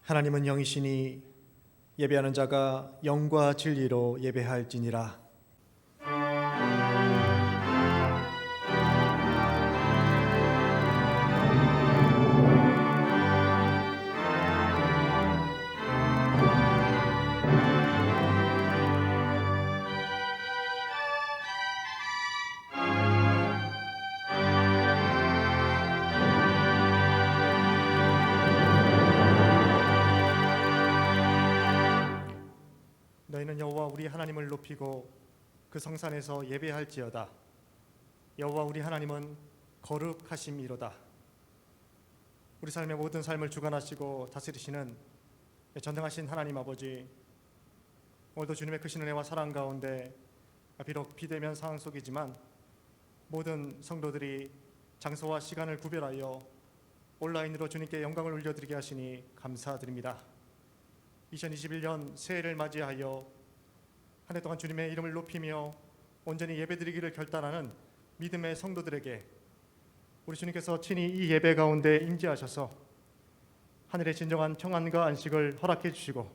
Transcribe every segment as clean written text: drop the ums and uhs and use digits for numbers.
하나님은 영이시니 예배하는 자가 영과 진리로 예배할지니라. 너희는 여호와 우리 하나님을 높이고 그 성산에서 예배할지어다. 여호와 우리 하나님은 거룩하심이로다. 우리 삶의 모든 삶을 주관하시고 다스리시는 전능하신 하나님 아버지, 오늘도 주님의 크신 은혜와 사랑 가운데 비록 비대면 상황 속이지만 모든 성도들이 장소와 시간을 구별하여 온라인으로 주님께 영광을 올려드리게 하시니 감사드립니다. 2021년 새해를 맞이하여 한 해 동안 주님의 이름을 높이며 온전히 예배드리기를 결단하는 믿음의 성도들에게 우리 주님께서 친히 이 예배 가운데 임재하셔서 하늘의 진정한 평안과 안식을 허락해 주시고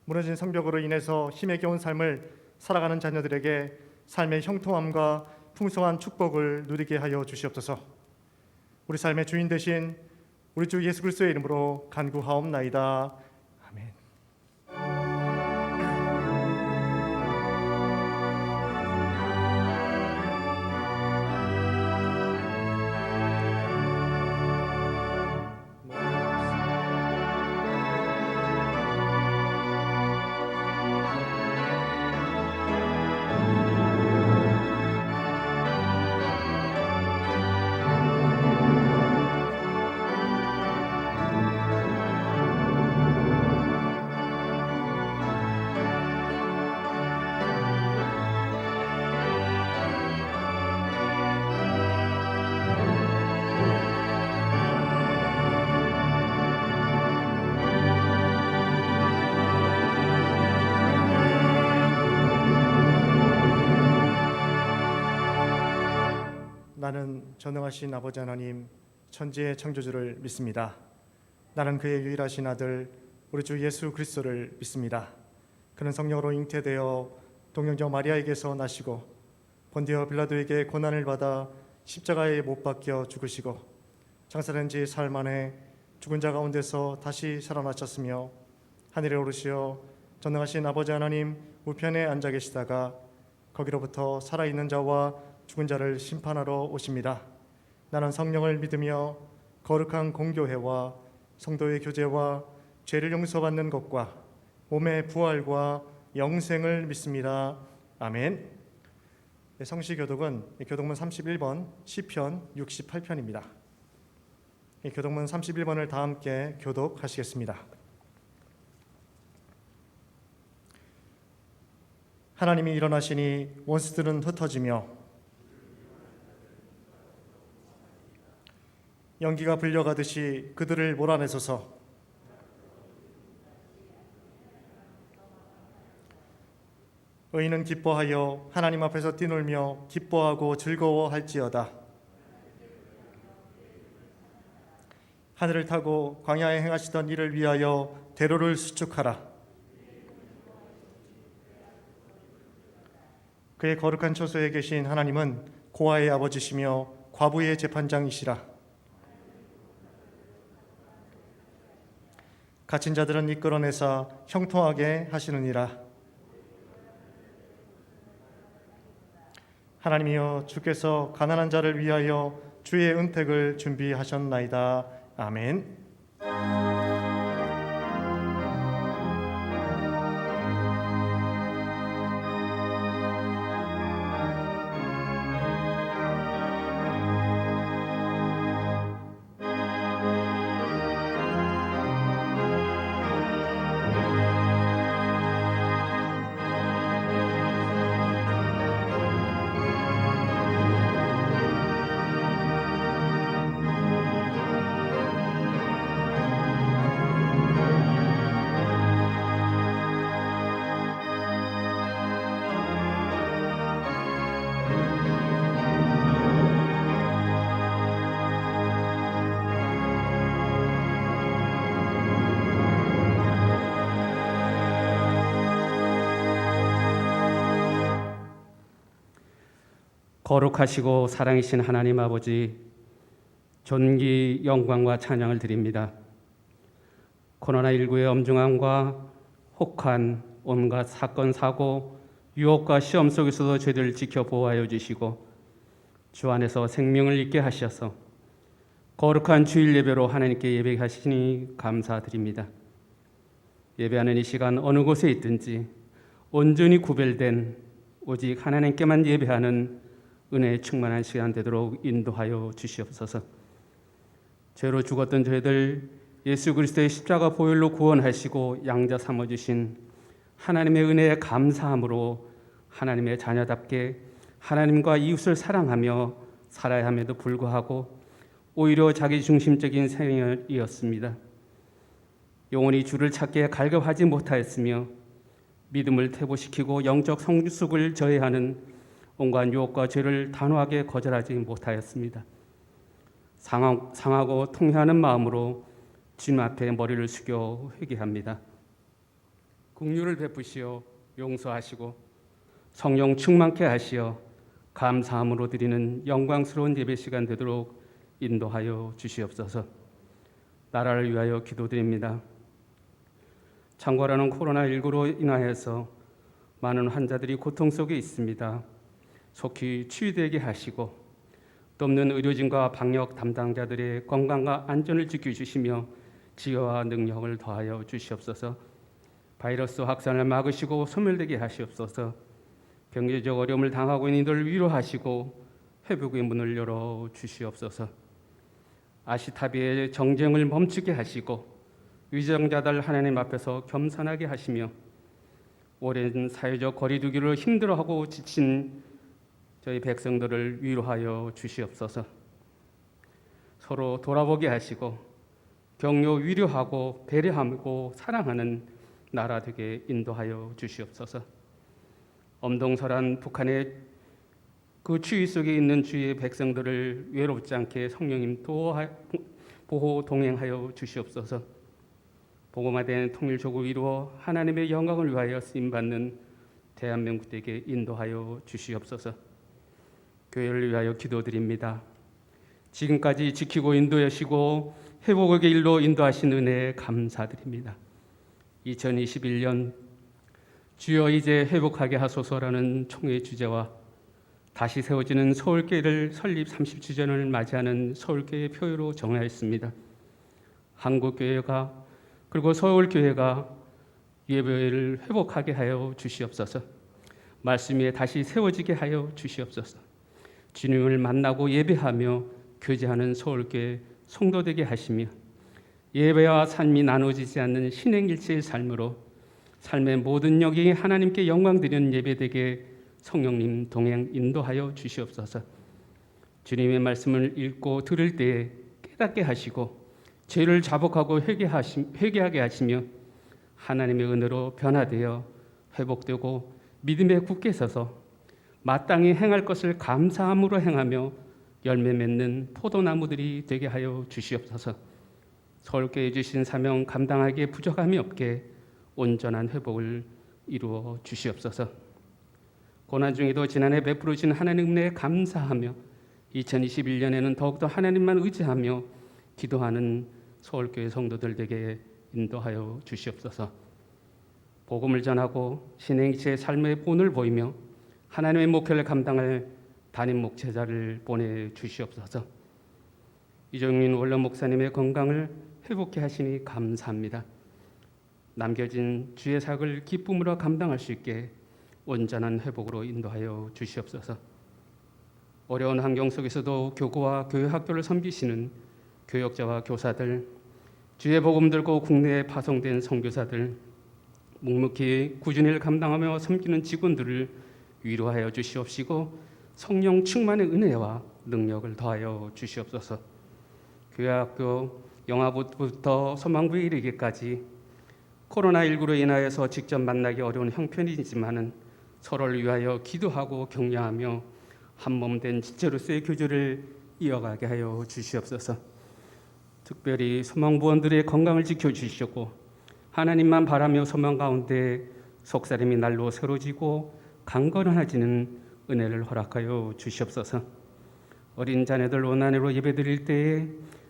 무너진 성벽으로 인해서 힘에 겨운 삶을 살아가는 자녀들에게 삶의 형통함과 풍성한 축복을 누리게 하여 주시옵소서. 우리 삶의 주인 되신 우리 주 예수 그리스도의 이름으로 간구하옵나이다. 아멘. 나는 전능하신 아버지 하나님 천지의 창조주를 믿습니다. 나는 그의 유일하신 아들 우리 주 예수 그리스도를 믿습니다. 그는 성령으로 잉태되어 동정녀 마리아에게서 나시고 본디오 빌라도에게 고난을 받아 십자가에 못 박혀 죽으시고 장사된 지 사흘 만에 죽은 자 가운데서 다시 살아나셨으며 하늘에 오르시어 전능하신 아버지 하나님 우편에 앉아 계시다가 거기로부터 살아있는 자와 죽은 자를 심판하러 오십니다. 나는 성령을 믿으며 거룩한 공교회와 성도의 교제와 죄를 용서받는 것과 몸의 부활과 영생을 믿습니다. 아멘. 성시교독은 교독문 31번 시편 68편입니다. 교독문 31번을 다 함께 교독하시겠습니다. 하나님이 일어나시니 원수들은 흩어지며 연기가 불려가듯이 그들을 몰아내소서. 의인은 기뻐하여 하나님 앞에서 뛰놀며 기뻐하고 즐거워할지어다. 하늘을 타고 광야에 행하시던 이를 위하여 대로를 수축하라. 그의 거룩한 처소에 계신 하나님은 고아의 아버지시며 과부의 재판장이시라. 갇힌 자들은 이끌어내사 형통하게 하시느니라. 하나님이여 주께서 가난한 자를 위하여 주의 은택을 준비하셨나이다. 아멘. 거룩하시고 사랑이신 하나님 아버지, 존귀 영광과 찬양을 드립니다. 코로나19의 엄중함과 혹한 온갖 사건, 사고, 유혹과 시험 속에서도 저희들을 지켜 보호하여 주시고 주 안에서 생명을 잊게 하셔서 거룩한 주일 예배로 하나님께 예배하시니 감사드립니다. 예배하는 이 시간 어느 곳에 있든지 온전히 구별된 오직 하나님께만 예배하는 은혜에 충만한 시간 되도록 인도하여 주시옵소서. 죄로 죽었던 저희들 예수 그리스도의 십자가 보혈로 구원하시고 양자 삼아주신 하나님의 은혜에 감사함으로 하나님의 자녀답게 하나님과 이웃을 사랑하며 살아야 함에도 불구하고 오히려 자기 중심적인 생활이었습니다. 영원히 주를 찾기에 갈급하지 못하였으며 믿음을 퇴보시키고 영적 성숙을 저해하는 온갖 유혹과 죄를 단호하게 거절하지 못하였습니다. 상하고 통회하는 마음으로 주님 앞에 머리를 숙여 회개합니다. 긍휼을 베푸시어 용서하시고 성령 충만케 하시어 감사함으로 드리는 영광스러운 예배 시간 되도록 인도하여 주시옵소서. 나라를 위하여 기도드립니다. 창궐하는 코로나19로 인하여서 많은 환자들이 고통 속에 있습니다. 속히 치유되게 하시고 또 없는 의료진과 방역 담당자들의 건강과 안전을 지켜주시며 지혜와 능력을 더하여 주시옵소서. 바이러스 확산을 막으시고 소멸되게 하시옵소서. 경제적 어려움을 당하고 있는 이들을 위로하시고 회복의 문을 열어 주시옵소서. 아시타비의 정쟁을 멈추게 하시고 위정자들 하나님 앞에서 겸손하게 하시며 오랜 사회적 거리두기를 힘들어하고 지친 저희 백성들을 위로하여 주시옵소서. 서로 돌아보게 하시고 격려 위로하고 배려하고 사랑하는 나라 되게 인도하여 주시옵소서. 엄동설한 북한의 그 추위 속에 있는 주의 백성들을 외롭지 않게 성령님 보호 동행하여 주시옵소서. 복음화된 통일조국을 이루어 하나님의 영광을 위하여 쓰임받는 대한민국 되게 인도하여 주시옵소서. 교회를 위하여 기도드립니다. 지금까지 지키고 인도하시고 회복의 길로 인도하신 은혜에 감사드립니다. 2021년 주여 이제 회복하게 하소서라는 총회 주제와 다시 세워지는 서울교회를 설립 30주년을 맞이하는 서울교회 표어로 정하였습니다. 한국교회가 그리고 서울교회가 예배를 회복하게 하여 주시옵소서. 말씀 위에 다시 세워지게 하여 주시옵소서. 주님을 만나고 예배하며 교제하는 서울교회 성도되게 하시며 예배와 삶이 나눠지지 않는 신행일체의 삶으로 삶의 모든 영역이 하나님께 영광 드리는 예배되게 성령님 동행 인도하여 주시옵소서. 주님의 말씀을 읽고 들을 때에 깨닫게 하시고 죄를 자복하고 회개하게 하시며 하나님의 은혜로 변화되어 회복되고 믿음에 굳게 서서 마땅히 행할 것을 감사함으로 행하며 열매 맺는 포도나무들이 되게 하여 주시옵소서. 서울교회 주신 사명 감당하기에 부족함이 없게 온전한 회복을 이루어 주시옵소서. 고난 중에도 지난해 베풀어 주신 하나님 은혜에 감사하며 2021년에는 더욱더 하나님만 의지하며 기도하는 서울교회 성도들 되게 인도하여 주시옵소서. 복음을 전하고 신행체의 삶의 본을 보이며 하나님의 목회를 감당할 담임 목회자를 보내 주시옵소서. 이정민 원로 목사님의 건강을 회복해 하시니 감사합니다. 남겨진 주의 사역을 기쁨으로 감당할 수 있게 온전한 회복으로 인도하여 주시옵소서. 어려운 환경 속에서도 교구와 교회 학교를 섬기시는 교역자와 교사들, 주의 복음 들고 국내에 파송된 선교사들, 묵묵히 꾸준히 감당하며 섬기는 직원들을 위로하여 주시옵시고 성령 충만의 은혜와 능력을 더하여 주시옵소서. 교회 학교 영아부부터 소망부에 이르기까지 코로나19로 인하여서 직접 만나기 어려운 형편이지만은 서로를 위하여 기도하고 격려하며 한몸된 지체로서의 교제를 이어가게 하여 주시옵소서. 특별히 소망부원들의 건강을 지켜주시고 하나님만 바라며 소망 가운데 속사람이 날로 새로지고 강건해지는 은혜를 허락하여 주시옵소서. 어린 자녀들 원안으로 예배드릴 때에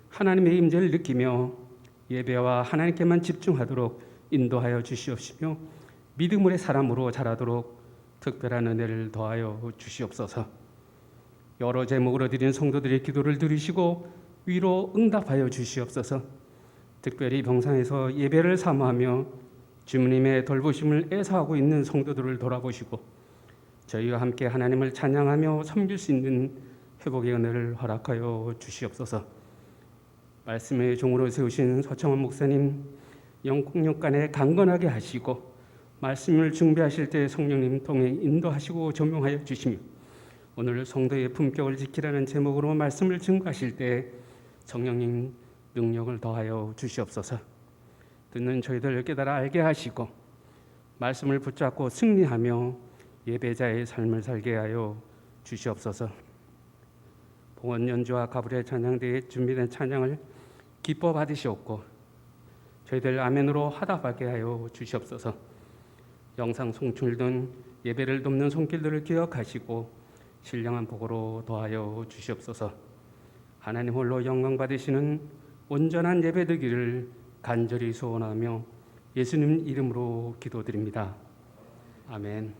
하나님의 임재를 느끼며 예배와 하나님께만 집중하도록 인도하여 주시옵시며 믿음의 사람으로 자라도록 특별한 은혜를 더하여 주시옵소서. 여러 제목으로 드린 성도들의 기도를 들으시고 위로 응답하여 주시옵소서. 특별히 병상에서 예배를 사모하며 주님의 돌보심을 애사하고 있는 성도들을 돌아보시고 저희와 함께 하나님을 찬양하며 섬길 수 있는 회복의 은혜를 허락하여 주시옵소서. 말씀의 종으로 세우신 서청원 목사님 영국육간에 강건하게 하시고 말씀을 준비하실 때 성령님 통해 인도하시고 조명하여 주시며 오늘 성도의 품격을 지키라는 제목으로 말씀을 증거하실 때 성령님 능력을 더하여 주시옵소서. 듣는 저희들 깨달아 알게 하시고 말씀을 붙잡고 승리하며 예배자의 삶을 살게 하여 주시옵소서. 봉헌 연주와 가브리엘 찬양대에 준비된 찬양을 기뻐 받으시옵고 저희들 아멘으로 화답하게 하여 주시옵소서. 영상 송출된 예배를 돕는 손길들을 기억하시고 신령한 복으로 더하여 주시옵소서. 하나님 홀로 영광 받으시는 온전한 예배 되기를 간절히 소원하며 예수님 이름으로 기도드립니다. 아멘.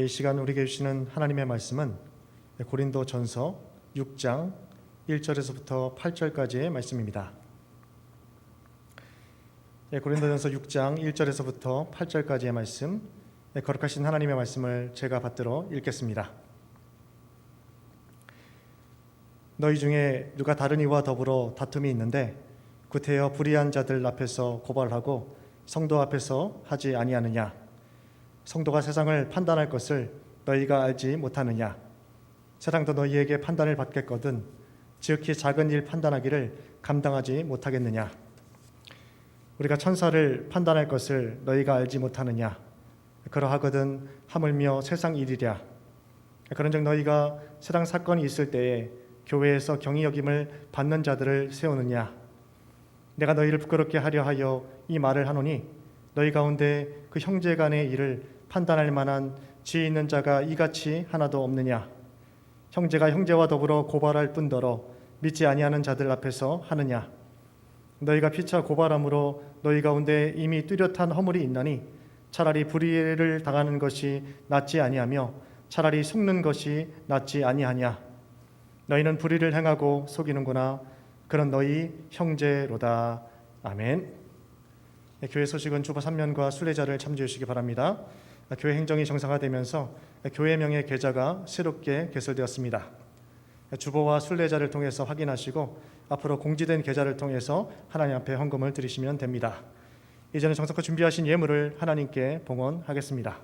이 시간 우리에게 주시는 하나님의 말씀은 고린도전서 6장 1절에서부터 8절까지의 말씀입니다. 고린도전서 6장 1절에서부터 8절까지의 말씀, 거룩하신 하나님의 말씀을 제가 받들어 읽겠습니다. 너희 중에 누가 다른 이와 더불어 다툼이 있는데 구태여 불의한 자들 앞에서 고발하고 성도 앞에서 하지 아니하느냐? 성도가 세상을 판단할 것을 너희가 알지 못하느냐? 세상도 너희에게 판단을 받겠거든 지극히 작은 일 판단하기를 감당하지 못하겠느냐? 우리가 천사를 판단할 것을 너희가 알지 못하느냐? 그러하거든 하물며 세상 일이랴. 그런즉 너희가 세상 사건이 있을 때에 교회에서 경히 여김을 받는 자들을 세우느냐? 내가 너희를 부끄럽게 하려 하여 이 말을 하노니 너희 가운데 그 형제 간의 일을 판단할 만한 지혜 있는 자가 이같이 하나도 없느냐? 형제가 형제와 더불어 고발할 뿐더러 믿지 아니하는 자들 앞에서 하느냐? 너희가 피차 고발함으로 너희 가운데 이미 뚜렷한 허물이 있나니 차라리 불의를 당하는 것이 낫지 아니하며 차라리 속는 것이 낫지 아니하냐? 너희는 불의를 행하고 속이는구나. 그런 너희 형제로다. 아멘. 교회 소식은 주보 3면과 순례자를 참조해 주시기 바랍니다. 교회 행정이 정상화되면서 교회명의 계좌가 새롭게 개설되었습니다. 주보와 순례자를 통해서 확인하시고 앞으로 공지된 계좌를 통해서 하나님 앞에 헌금을 드리시면 됩니다. 이제는 정성껏 준비하신 예물을 하나님께 봉헌하겠습니다.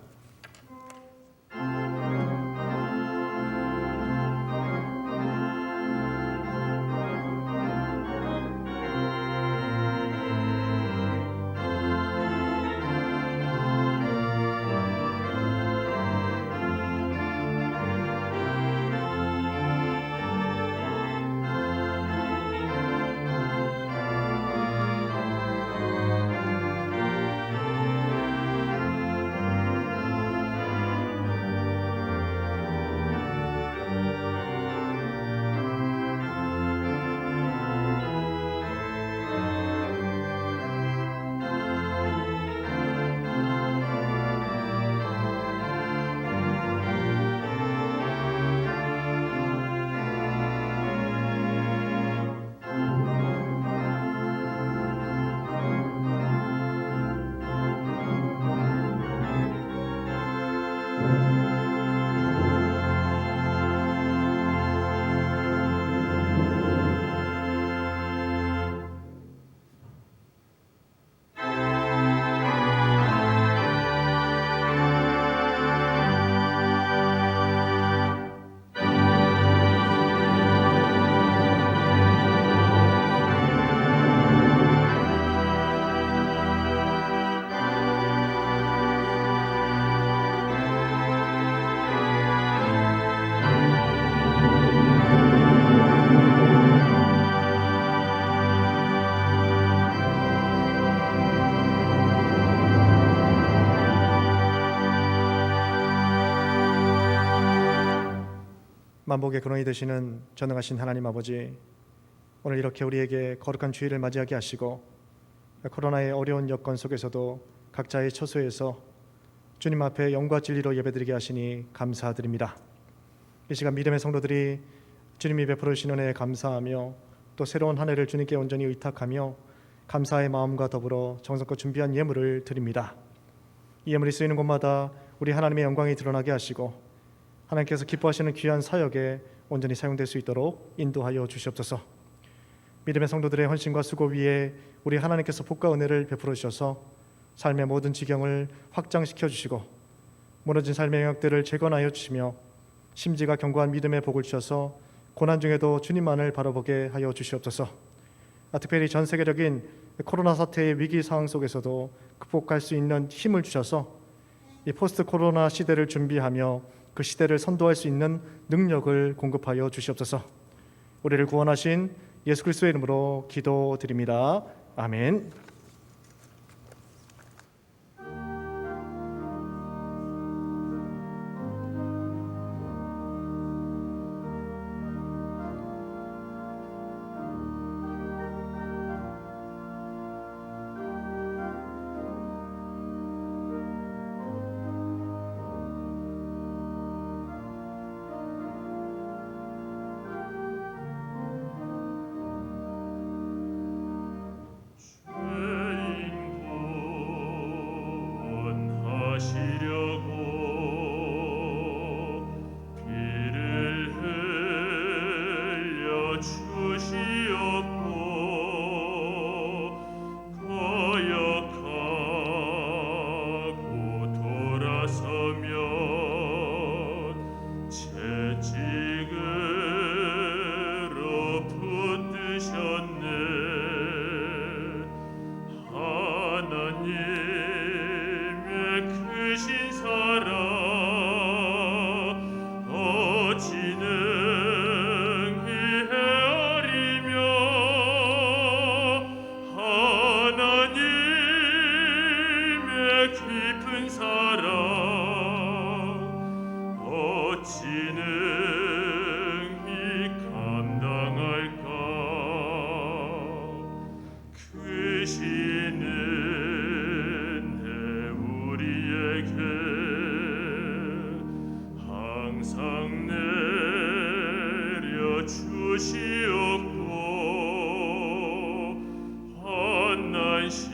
만복의 근원이 되시는 전능하신 하나님 아버지, 오늘 이렇게 우리에게 거룩한 주일을 맞이하게 하시고 코로나의 어려운 여건 속에서도 각자의 처소에서 주님 앞에 영과 진리로 예배드리게 하시니 감사드립니다. 이 시간 믿음의 성도들이 주님이 베풀어 주신 은혜에 감사하며 또 새로운 한 해를 주님께 온전히 의탁하며 감사의 마음과 더불어 정성껏 준비한 예물을 드립니다. 이 예물이 쓰이는 곳마다 우리 하나님의 영광이 드러나게 하시고 하나님께서 기뻐하시는 귀한 사역에 온전히 사용될 수 있도록 인도하여 주시옵소서. 믿음의 성도들의 헌신과 수고 위에 우리 하나님께서 복과 은혜를 베풀어 주셔서 삶의 모든 지경을 확장시켜 주시고 무너진 삶의 영역들을 재건하여 주시며 심지가 견고한 믿음의 복을 주셔서 고난 중에도 주님만을 바라보게 하여 주시옵소서. 특별히 전 세계적인 코로나 사태의 위기 상황 속에서도 극복할 수 있는 힘을 주셔서 이 포스트 코로나 시대를 준비하며 그 시대를 선도할 수 있는 능력을 공급하여 주시옵소서. 우리를 구원하신 예수 그리스도의 이름으로 기도드립니다. 아멘. 주 깊은 사랑 어찌 능히 감당할까. 크신 은혜 우리에게 항상 내려 주시옵고 환난 시험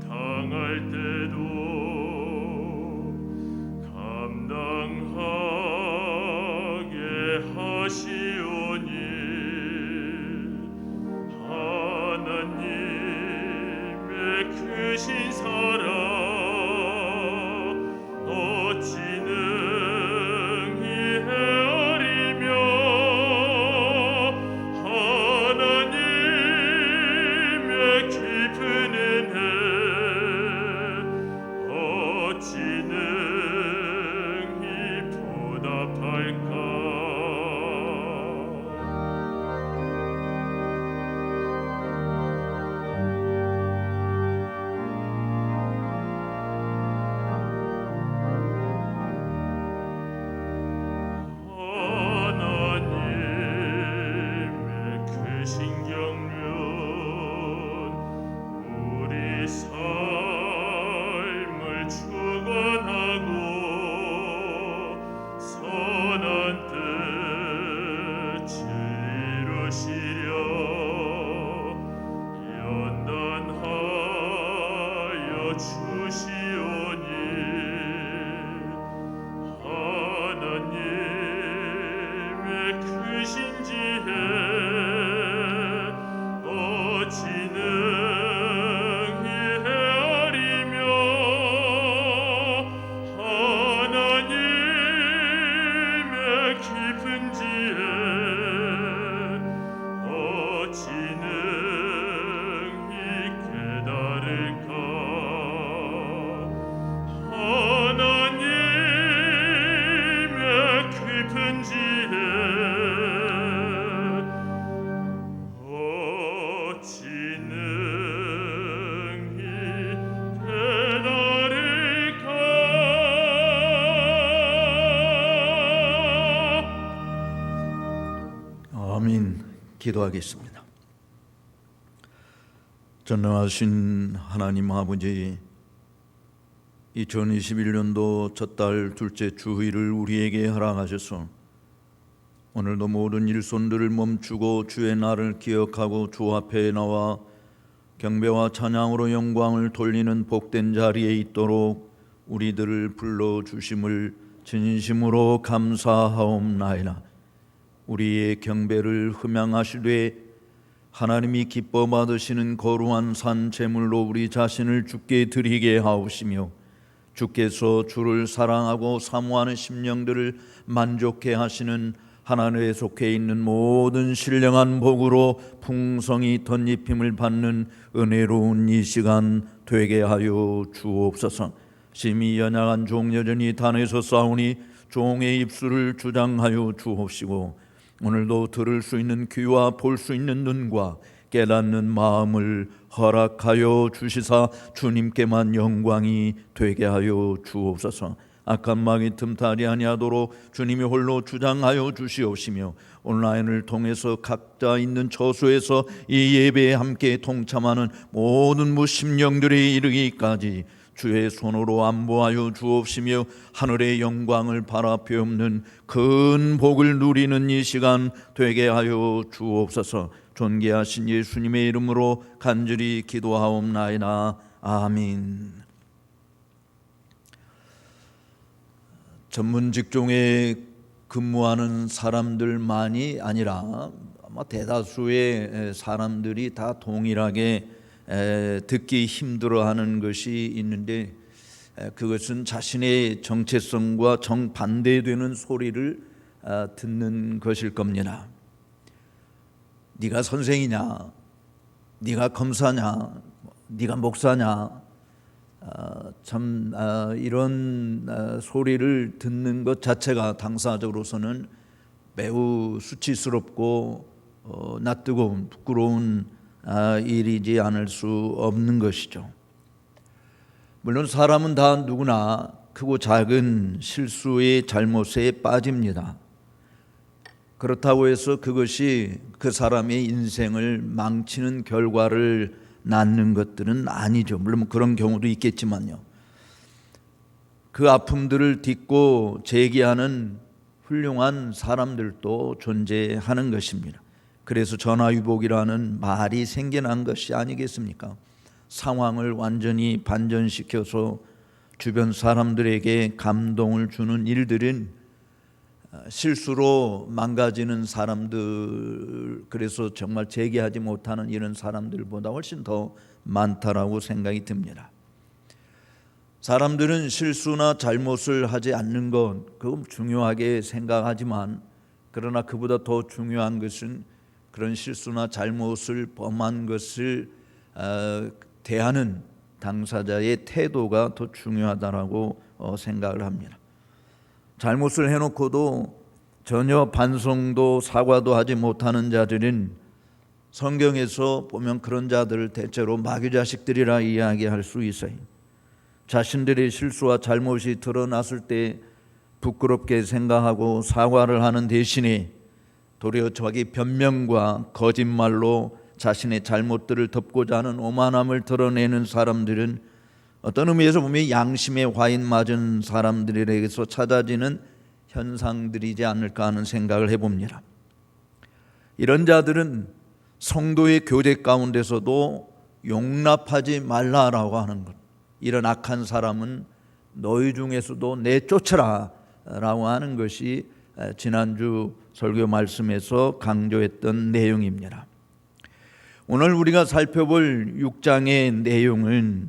당할 때도 감당하게 하시오니 하나님의 크신 사랑 어찌 능히 헤아리며 하나님의 깊은 은혜 어찌 능히 보답할까. 하나님의 크신 경륜 우리 삶을 주관하고 선한 뜻을 이루시려 연단하여 주시오니 하나님의 크신 지혜 어찌 능히 헤아리며 하나님의 깊은 지혜 어찌 능히 깨달을까. 하나님의 깊은 지혜 어찌 능히 깨달을까. 아멘. 기도하겠습니다. 전능하신 하나님 아버지, 2021년도 첫 달 둘째 주일을 우리에게 허락하셔서 오늘도 모든 일손들을 멈추고 주의 날을 기억하고 주 앞에 나와 경배와 찬양으로 영광을 돌리는 복된 자리에 있도록 우리들을 불러주심을 진심으로 감사하옵나이다. 우리의 경배를 흠양하시되 하나님이 기뻐 받으시는 거룩한 산 제물로 우리 자신을 주께 드리게 하옵시며 주께서 주를 사랑하고 사모하는 심령들을 만족해 하시는 하나님에 속해 있는 모든 신령한 복으로 풍성히 덧입힘을 받는 은혜로운 이 시간 되게 하여 주옵소서. 심히 연약한 종 여전히 단에서 싸우니 종의 입술을 주장하여 주옵시고 오늘도 들을 수 있는 귀와 볼 수 있는 눈과 깨닫는 마음을 허락하여 주시사 주님께만 영광이 되게 하여 주옵소서. 악한 마귀 틈타지 아니하도록 주님이 홀로 주장하여 주시옵시며 온라인을 통해서 각자 있는 처소에서 이 예배에 함께 동참하는 모든 무심령들이 이르기까지 주의 손으로 안보하여 주옵시며 하늘의 영광을 바라보옵는 큰 복을 누리는 이 시간 되게 하여 주옵소서. 존귀하신 예수님의 이름으로 간절히 기도하옵나이다. 아멘. 전문 직종에 근무하는 사람들만이 아니라 아마 대다수의 사람들이 다 동일하게 듣기 힘들어하는 것이 있는데 그것은 자신의 정체성과 정반대되는 소리를 듣는 것일 겁니다. 네가 선생이냐, 네가 검사냐, 네가 목사냐, 이런 소리를 듣는 것 자체가 당사자로서는 매우 수치스럽고 낯뜨거운 부끄러운 일이지 않을 수 없는 것이죠. 물론 사람은 다 누구나 크고 작은 실수의 잘못에 빠집니다. 그렇다고 해서 그것이 그 사람의 인생을 망치는 결과를 낳는 것들은 아니죠. 물론 그런 경우도 있겠지만요. 그 아픔들을 딛고 재기하는 훌륭한 사람들도 존재하는 것입니다. 그래서 전화위복이라는 말이 생겨난 것이 아니겠습니까? 상황을 완전히 반전시켜서 주변 사람들에게 감동을 주는 일들은 실수로 망가지는 사람들, 그래서 정말 재기하지 못하는 이런 사람들보다 훨씬 더 많다라고 생각이 듭니다. 사람들은 실수나 잘못을 하지 않는 것, 그건 중요하게 생각하지만, 그러나 그보다 더 중요한 것은 그런 실수나 잘못을 범한 것을 대하는 당사자의 태도가 더 중요하다라고 생각을 합니다. 잘못을 해놓고도 전혀 반성도 사과도 하지 못하는 자들은 성경에서 보면 그런 자들을 대체로 마귀 자식들이라 이야기할 수 있어요. 자신들의 실수와 잘못이 드러났을 때 부끄럽게 생각하고 사과를 하는 대신에 도리어 자기 변명과 거짓말로 자신의 잘못들을 덮고자 하는 오만함을 드러내는 사람들은 어떤 의미에서 보면 양심에 화인 맞은 사람들에게서 찾아지는 현상들이지 않을까 하는 생각을 해봅니다. 이런 자들은 성도의 교제 가운데서도 용납하지 말라라고 하는 것, 이런 악한 사람은 너희 중에서도 내쫓아라 라고 하는 것이 지난주 설교 말씀에서 강조했던 내용입니다. 오늘 우리가 살펴볼 6장의 내용은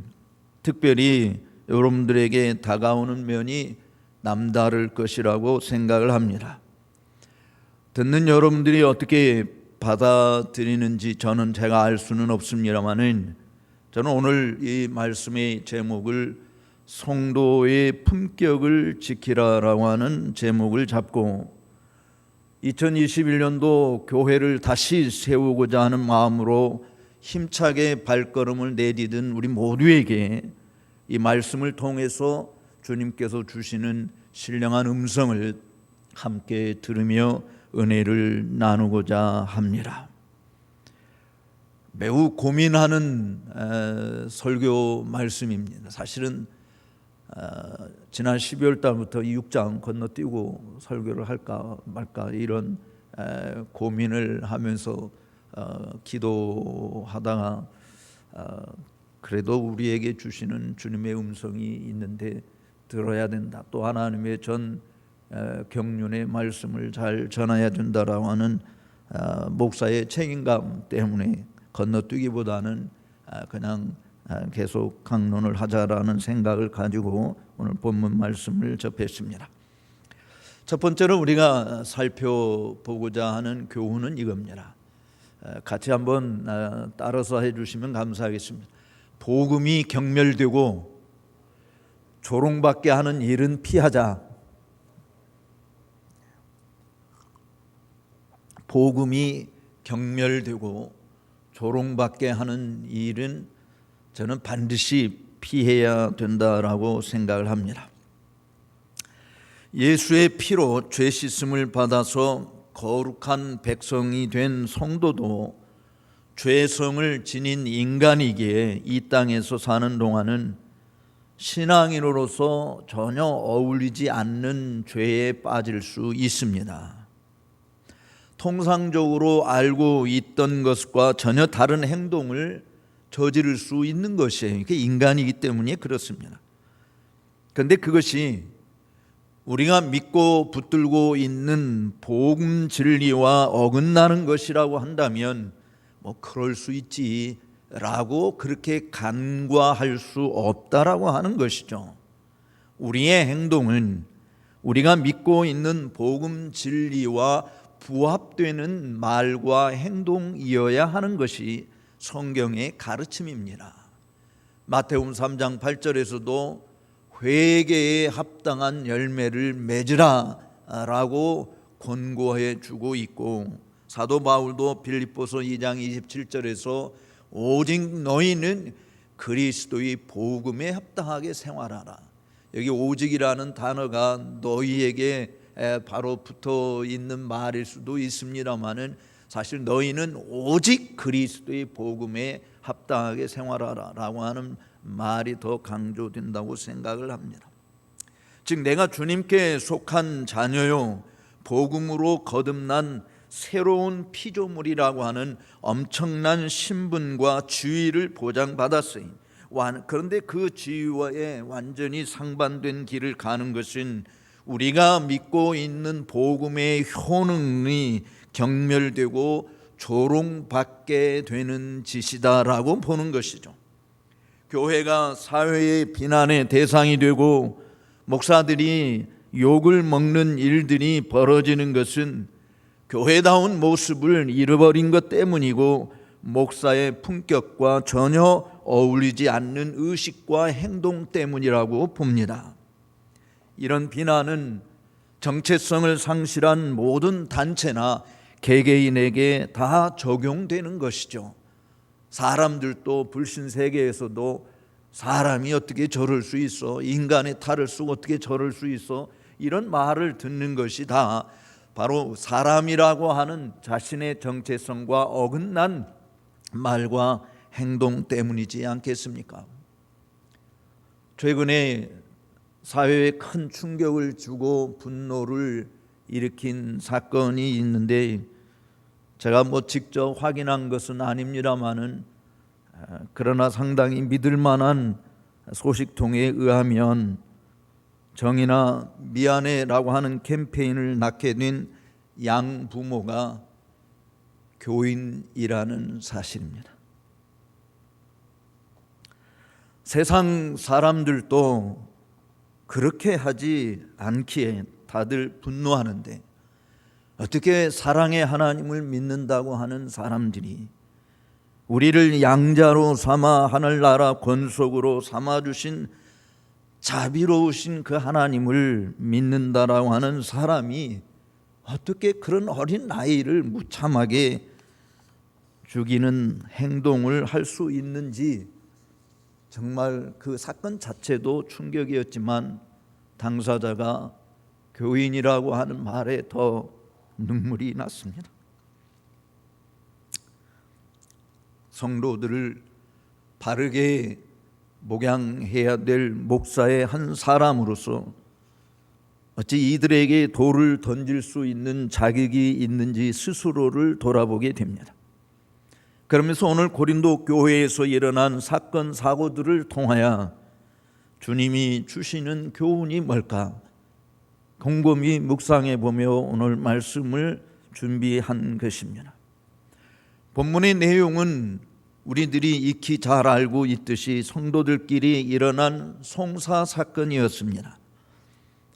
특별히 여러분들에게 다가오는 면이 남다를 것이라고 생각을 합니다. 듣는 여러분들이 어떻게 받아들이는지 저는 제가 알 수는 없습니다만은, 저는 오늘 이 말씀의 제목을 성도의 품격을 지키라라고 하는 제목을 잡고 2021년도 교회를 다시 세우고자 하는 마음으로 힘차게 발걸음을 내디딘 우리 모두에게 이 말씀을 통해서 주님께서 주시는 신령한 음성을 함께 들으며 은혜를 나누고자 합니다. 매우 고민하는 설교 말씀입니다. 사실은 지난 12월 달부터 이 6장 건너뛰고 설교를 할까 말까 이런 고민을 하면서 기도하다가 그래도 우리에게 주시는 주님의 음성이 있는데 들어야 된다. 또 하나님의 전 경륜의 말씀을 잘 전해야 된다라고 하는 목사의 책임감 때문에 건너뛰기보다는 그냥 계속 강론을 하자라는 생각을 가지고 오늘 본문 말씀을 접했습니다. 첫 번째로 우리가 살펴보고자 하는 교훈은 이겁니다. 같이 한번 따라서 해주시면 감사하겠습니다. 복음이 경멸되고 조롱받게 하는 일은 피하자. 복음이 경멸되고 조롱받게 하는 일은 저는 반드시 피해야 된다라고 생각을 합니다. 예수의 피로 죄 씻음을 받아서 거룩한 백성이 된 성도도 죄성을 지닌 인간이기에 이 땅에서 사는 동안은 신앙인으로서 전혀 어울리지 않는 죄에 빠질 수 있습니다. 통상적으로 알고 있던 것과 전혀 다른 행동을 저지를 수 있는 것이에요. 이게 인간이기 때문에 그렇습니다. 그런데 그것이 우리가 믿고 붙들고 있는 복음 진리와 어긋나는 것이라고 한다면 뭐 그럴 수 있지라고 그렇게 간과할 수 없다라고 하는 것이죠. 우리의 행동은 우리가 믿고 있는 복음 진리와 부합되는 말과 행동이어야 하는 것이 성경의 가르침입니다. 마태복음 3장 8절에서도 회개에 합당한 열매를 맺으라 라고 권고해 주고 있고, 사도 바울도 빌립보서 2장 27절에서 오직 너희는 그리스도의 복음에 합당하게 생활하라. 여기 오직이라는 단어가 너희에게 바로 붙어 있는 말일 수도 있습니다만은 사실 너희는 오직 그리스도의 복음에 합당하게 생활하라라고 하는 말이 더 강조된다고 생각을 합니다. 즉 내가 주님께 속한 자녀요, 복음으로 거듭난 새로운 피조물이라고 하는 엄청난 신분과 지위를 보장받았어요. 그런데 그 지위와의 완전히 상반된 길을 가는 것은 우리가 믿고 있는 복음의 효능이 경멸되고 조롱받게 되는 짓이다라고 보는 것이죠. 교회가 사회의 비난의 대상이 되고 목사들이 욕을 먹는 일들이 벌어지는 것은 교회다운 모습을 잃어버린 것 때문이고 목사의 품격과 전혀 어울리지 않는 의식과 행동 때문이라고 봅니다. 이런 비난은 정체성을 상실한 모든 단체나 개개인에게 다 적용되는 것이죠. 사람들도 불신세계에서도 사람이 어떻게 저럴 수 있어? 인간의 탈을 쓰고 어떻게 저럴 수 있어? 이런 말을 듣는 것이 다 바로 사람이라고 하는 자신의 정체성과 어긋난 말과 행동 때문이지 않겠습니까? 최근에 사회에 큰 충격을 주고 분노를 일으킨 사건이 있는데 제가 직접 확인한 것은 아닙니다만은 그러나 상당히 믿을 만한 소식통에 의하면 정의나 미안해라고 하는 캠페인을 낳게 된 양부모가 교인이라는 사실입니다. 세상 사람들도 그렇게 하지 않기에 다들 분노하는데 어떻게 사랑의 하나님을 믿는다고 하는 사람들이 우리를 양자로 삼아 하늘나라 권속으로 삼아주신 자비로우신 그 하나님을 믿는다라고 하는 사람이 어떻게 그런 어린 나이를 무참하게 죽이는 행동을 할 수 있는지 정말 그 사건 자체도 충격이었지만 당사자가 교인이라고 하는 말에 더 눈물이 났습니다. 성도들을 바르게 목양해야 될 목사의 한 사람으로서 어찌 이들에게 돌을 던질 수 있는 자격이 있는지 스스로를 돌아보게 됩니다. 그러면서 오늘 고린도 교회에서 일어난 사건 사고들을 통하여 주님이 주시는 교훈이 뭘까 곰곰이 묵상해 보며 오늘 말씀을 준비한 것입니다. 본문의 내용은 우리들이 익히 잘 알고 있듯이 성도들끼리 일어난 송사 사건이었습니다.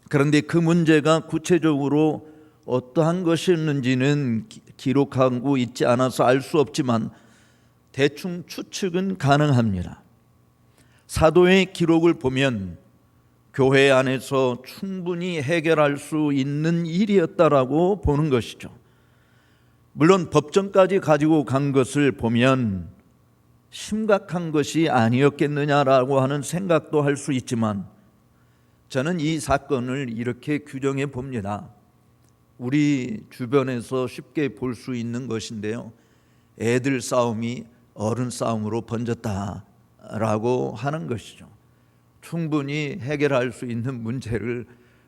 그런데 그 문제가 구체적으로 어떠한 것이었는지는 기록하고 있지 않아서 알 수 없지만 대충 추측은 가능합니다. 사도의 기록을 보면 교회 안에서 충분히 해결할 수 있는 일이었다라고 보는 것이죠. 물론 법정까지 가지고 간 것을 보면 심각한 것이 아니었겠느냐라고 하는 생각도 할 수 있지만 저는 이 사건을 이렇게 규정해 봅니다. 우리 주변에서 쉽게 볼 수 있는 것인데요. 애들 싸움이 어른 싸움으로 번졌다라고 하는 것이죠. 충분히 해결할 수 있는 문제를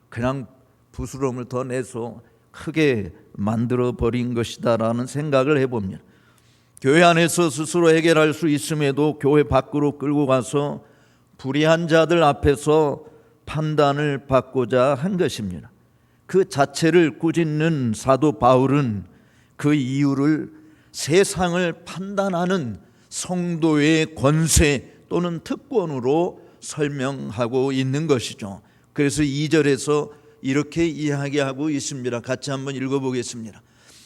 그냥 부스럼을 더 내서 크게 만들어 버린 것이다라는 생각을 해봅니다. 교회 안에서 스스로 해결할 수 있음에도 교회 밖으로 끌고 가서 불의한 자들 앞에서 판단을 받고자 한 것입니다. 그 자체를 꾸짖는 사도 바울은 그 이유를 세상을 판단하는 성도의 권세 또는 특권으로 설명하고 있는 것이죠. 그래서 2절에서 이렇게 이야기하고 있습니다. 같이 한번 읽어보겠습니다.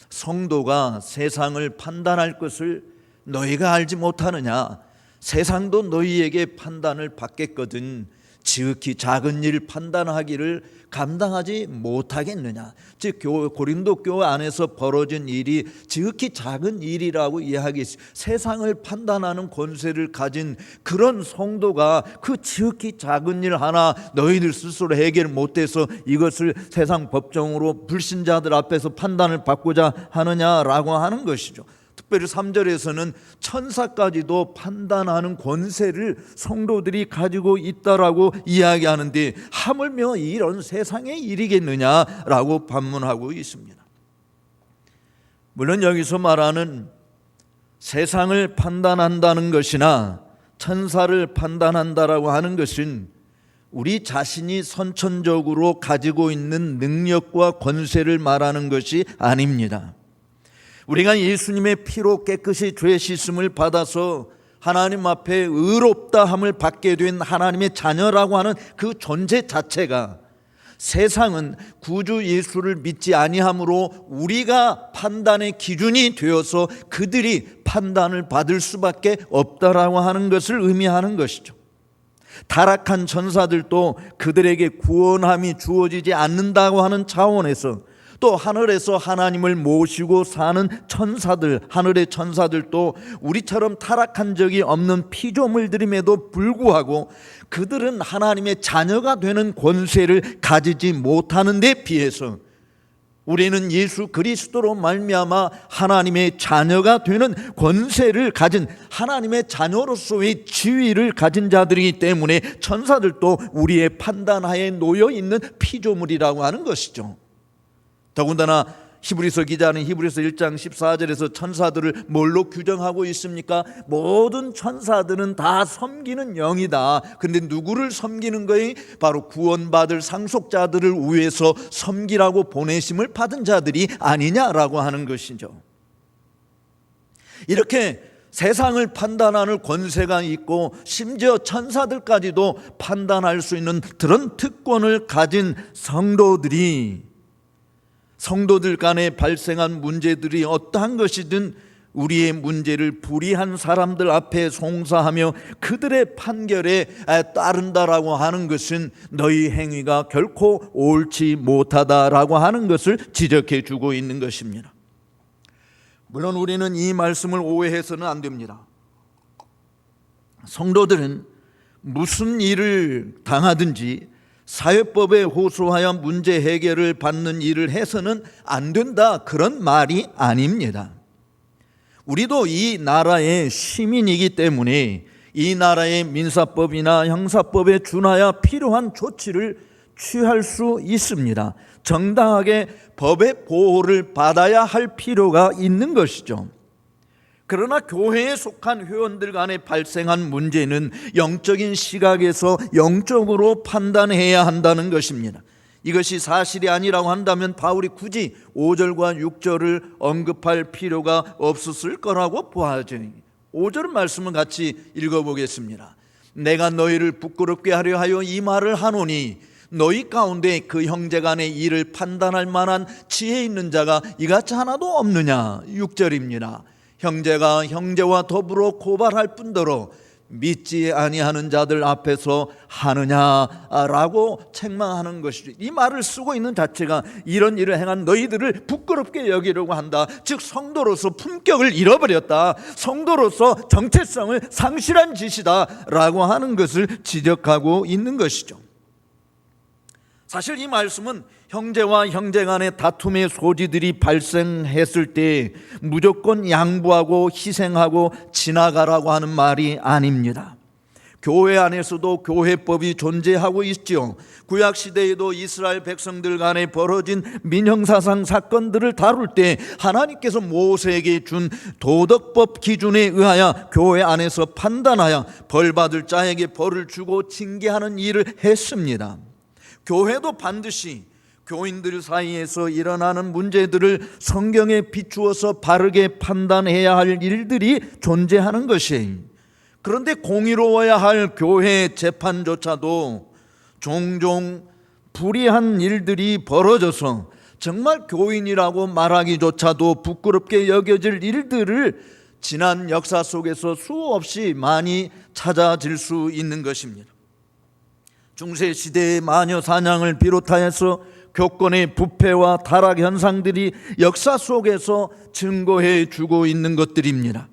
성도가 세상을 판단할 것을 너희가 알지 못하느냐? 세상도 너희에게 판단을 받겠거든. 지극히 작은 일 판단하기를 감당하지 못하겠느냐. 즉 고린도 교회 안에서 벌어진 일이 지극히 작은 일이라고 이야기했어요. 세상을 판단하는 권세를 가진 그런 성도가 그 지극히 작은 일 하나 너희들 스스로 해결 못해서 이것을 세상 법정으로 불신자들 앞에서 판단을 받고자 하느냐라고 하는 것이죠. 특별히 3절에서는 천사까지도 판단하는 권세를 성도들이 가지고 있다라고 이야기하는데 하물며 이런 세상의 일이겠느냐라고 반문하고 있습니다. 물론 여기서 말하는 세상을 판단한다는 것이나 천사를 판단한다라고 하는 것은 우리 자신이 선천적으로 가지고 있는 능력과 권세를 말하는 것이 아닙니다. 우리가 예수님의 피로 깨끗이 죄 씻음을 받아서 하나님 앞에 의롭다함을 받게 된 하나님의 자녀라고 하는 그 존재 자체가 세상은 구주 예수를 믿지 아니함으로 우리가 판단의 기준이 되어서 그들이 판단을 받을 수밖에 없다라고 하는 것을 의미하는 것이죠. 타락한 천사들도 그들에게 구원함이 주어지지 않는다고 하는 차원에서 또 하늘에서 하나님을 모시고 사는 천사들, 하늘의 천사들도 우리처럼 타락한 적이 없는 피조물들임에도 불구하고 그들은 하나님의 자녀가 되는 권세를 가지지 못하는 데 비해서 우리는 예수 그리스도로 말미암아 하나님의 자녀가 되는 권세를 가진 하나님의 자녀로서의 지위를 가진 자들이기 때문에 천사들도 우리의 판단하에 놓여 있는 피조물이라고 하는 것이죠. 더군다나 히브리서 기자는 히브리서 1장 14절에서 천사들을 뭘로 규정하고 있습니까? 모든 천사들은 다 섬기는 영이다. 그런데 누구를 섬기는 거예요? 바로 구원받을 상속자들을 위해서 섬기라고 보내심을 받은 자들이 아니냐라고 하는 것이죠. 이렇게 세상을 판단하는 권세가 있고 심지어 천사들까지도 판단할 수 있는 그런 특권을 가진 성도들 간에 발생한 문제들이 어떠한 것이든 우리의 문제를 불의한 사람들 앞에 송사하며 그들의 판결에 따른다라고 하는 것은 너희 행위가 결코 옳지 못하다라고 하는 것을 지적해 주고 있는 것입니다. 물론 우리는 이 말씀을 오해해서는 안 됩니다. 성도들은 무슨 일을 당하든지 사회법에 호소하여 문제 해결을 받는 일을 해서는 안 된다, 그런 말이 아닙니다. 우리도 이 나라의 시민이기 때문에 이 나라의 민사법이나 형사법에 준하여 필요한 조치를 취할 수 있습니다. 정당하게 법의 보호를 받아야 할 필요가 있는 것이죠. 그러나 교회에 속한 회원들 간에 발생한 문제는 영적인 시각에서 영적으로 판단해야 한다는 것입니다. 이것이 사실이 아니라고 한다면 바울이 굳이 5절과 6절을 언급할 필요가 없었을 거라고 보아져. 5절 말씀을 같이 읽어보겠습니다. 내가 너희를 부끄럽게 하려 하여 이 말을 하노니 너희 가운데 그 형제 간의 일을 판단할 만한 지혜 있는 자가 이같이 하나도 없느냐. 6절입니다. 형제가 형제와 더불어 고발할 뿐더러 믿지 아니하는 자들 앞에서 하느냐라고 책망하는 것이죠. 이 말을 쓰고 있는 자체가 이런 일을 행한 너희들을 부끄럽게 여기려고 한다. 즉 성도로서 품격을 잃어버렸다, 성도로서 정체성을 상실한 짓이다라고 하는 것을 지적하고 있는 것이죠. 사실 이 말씀은 형제와 형제 간의 다툼의 소지들이 발생했을 때 무조건 양보하고 희생하고 지나가라고 하는 말이 아닙니다. 교회 안에서도 교회법이 존재하고 있죠. 구약시대에도 이스라엘 백성들 간에 벌어진 민형사상 사건들을 다룰 때 하나님께서 모세에게 준 도덕법 기준에 의하여 교회 안에서 판단하여 벌받을 자에게 벌을 주고 징계하는 일을 했습니다. 교회도 반드시 교인들 사이에서 일어나는 문제들을 성경에 비추어서 바르게 판단해야 할 일들이 존재하는 것이에요. 그런데 공의로워야 할 교회 재판조차도 종종 불의한 일들이 벌어져서 정말 교인이라고 말하기조차도 부끄럽게 여겨질 일들을 지난 역사 속에서 수없이 많이 찾아질 수 있는 것입니다. 중세 시대의 마녀 사냥을 비롯하여서 교권의 부패와 타락 현상들이 역사 속에서 증거해 주고 있는 것들입니다.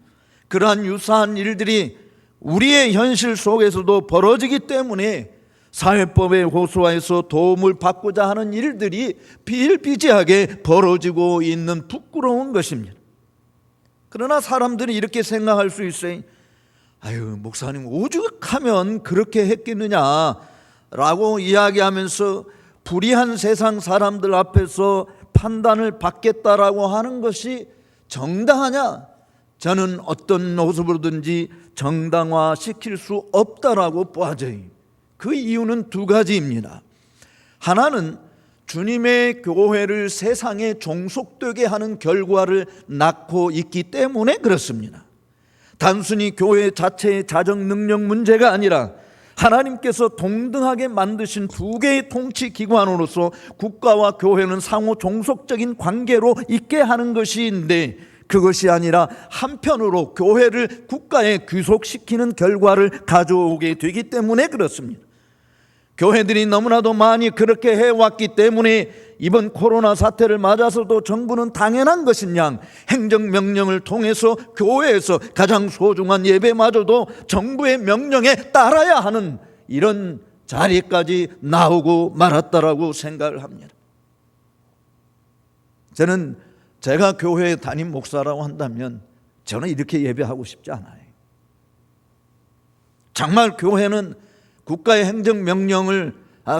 그러한 유사한 일들이 우리의 현실 속에서도 벌어지기 때문에 사회법에 호소해서 도움을 받고자 하는 일들이 비일비재하게 벌어지고 있는 부끄러운 것입니다. 그러나 사람들이 이렇게 생각할 수 있어요. 아유, 목사님 오죽하면 그렇게 했겠느냐라고 이야기하면서 불의한 세상 사람들 앞에서 판단을 받겠다라고 하는 것이 정당하냐? 저는 어떤 모습으로든지 정당화시킬 수 없다라고 보아져요. 그 이유는 두 가지입니다. 하나는 주님의 교회를 세상에 종속되게 하는 결과를 낳고 있기 때문에 그렇습니다. 단순히 교회 자체의 자정 능력 문제가 아니라 하나님께서 동등하게 만드신 두 개의 통치 기관으로서 국가와 교회는 상호 종속적인 관계로 있게 하는 것인데, 그것이 아니라 한편으로 교회를 국가에 귀속시키는 결과를 가져오게 되기 때문에 그렇습니다. 교회들이 너무나도 많이 그렇게 해왔기 때문에 이번 코로나 사태를 맞아서도 정부는 당연한 것인 양 행정명령을 통해서 교회에서 가장 소중한 예배마저도 정부의 명령에 따라야 하는 이런 자리까지 나오고 말았다라고 생각을 합니다. 저는 제가 교회에 담임 목사라고 한다면 저는 이렇게 예배하고 싶지 않아요. 정말 교회는 국가의 행정명령을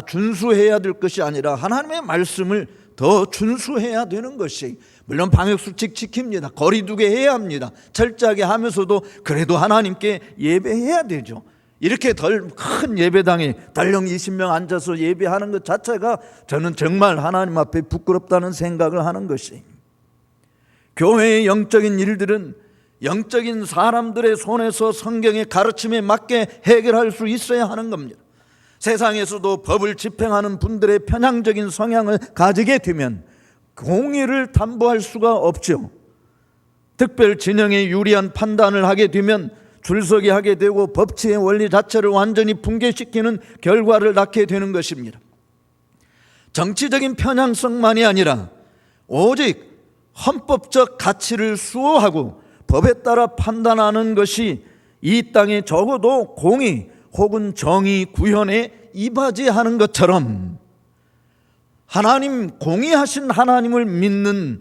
준수해야 될 것이 아니라 하나님의 말씀을 더 준수해야 되는 것이, 물론 방역수칙 지킵니다. 거리 두게 해야 합니다. 철저하게 하면서도 그래도 하나님께 예배해야 되죠. 이렇게 덜 큰 예배당에 달령 20명 앉아서 예배하는 것 자체가 저는 정말 하나님 앞에 부끄럽다는 생각을 하는 것이, 교회의 영적인 일들은 영적인 사람들의 손에서 성경의 가르침에 맞게 해결할 수 있어야 하는 겁니다. 세상에서도 법을 집행하는 분들의 편향적인 성향을 가지게 되면 공의를 담보할 수가 없죠. 특별 진영에 유리한 판단을 하게 되면 줄서기 하게 되고 법치의 원리 자체를 완전히 붕괴시키는 결과를 낳게 되는 것입니다. 정치적인 편향성만이 아니라 오직 헌법적 가치를 수호하고 법에 따라 판단하는 것이 이 땅에 적어도 공의 혹은 정의 구현에 이바지하는 것처럼, 하나님, 공의하신 하나님을 믿는,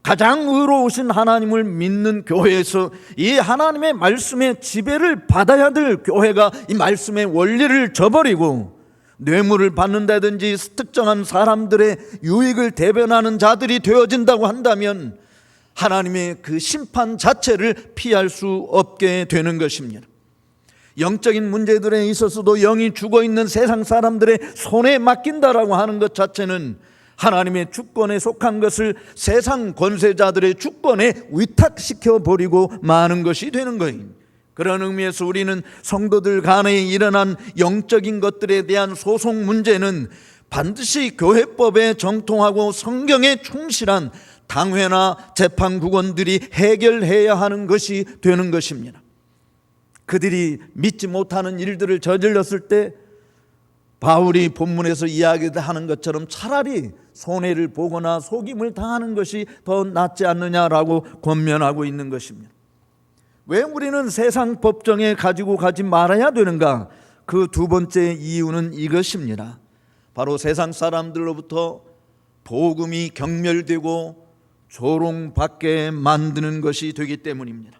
가장 의로우신 하나님을 믿는 교회에서 이 하나님의 말씀의 지배를 받아야 될 교회가 이 말씀의 원리를 저버리고 뇌물을 받는다든지 특정한 사람들의 유익을 대변하는 자들이 되어진다고 한다면 하나님의 그 심판 자체를 피할 수 없게 되는 것입니다. 영적인 문제들에 있어서도 영이 죽어있는 세상 사람들의 손에 맡긴다라고 하는 것 자체는 하나님의 주권에 속한 것을 세상 권세자들의 주권에 위탁시켜 버리고 마는 것이 되는 거예요. 그런 의미에서 우리는 성도들 간에 일어난 영적인 것들에 대한 소송 문제는 반드시 교회법에 정통하고 성경에 충실한 당회나 재판국원들이 해결해야 하는 것이 되는 것입니다. 그들이 믿지 못하는 일들을 저질렀을 때 바울이 본문에서 이야기하는 것처럼 차라리 손해를 보거나 속임을 당하는 것이 더 낫지 않느냐라고 권면하고 있는 것입니다. 왜 우리는 세상 법정에 가지고 가지 말아야 되는가? 그 두 번째 이유는 이것입니다. 바로 세상 사람들로부터 복음이 경멸되고 조롱받게 만드는 것이 되기 때문입니다.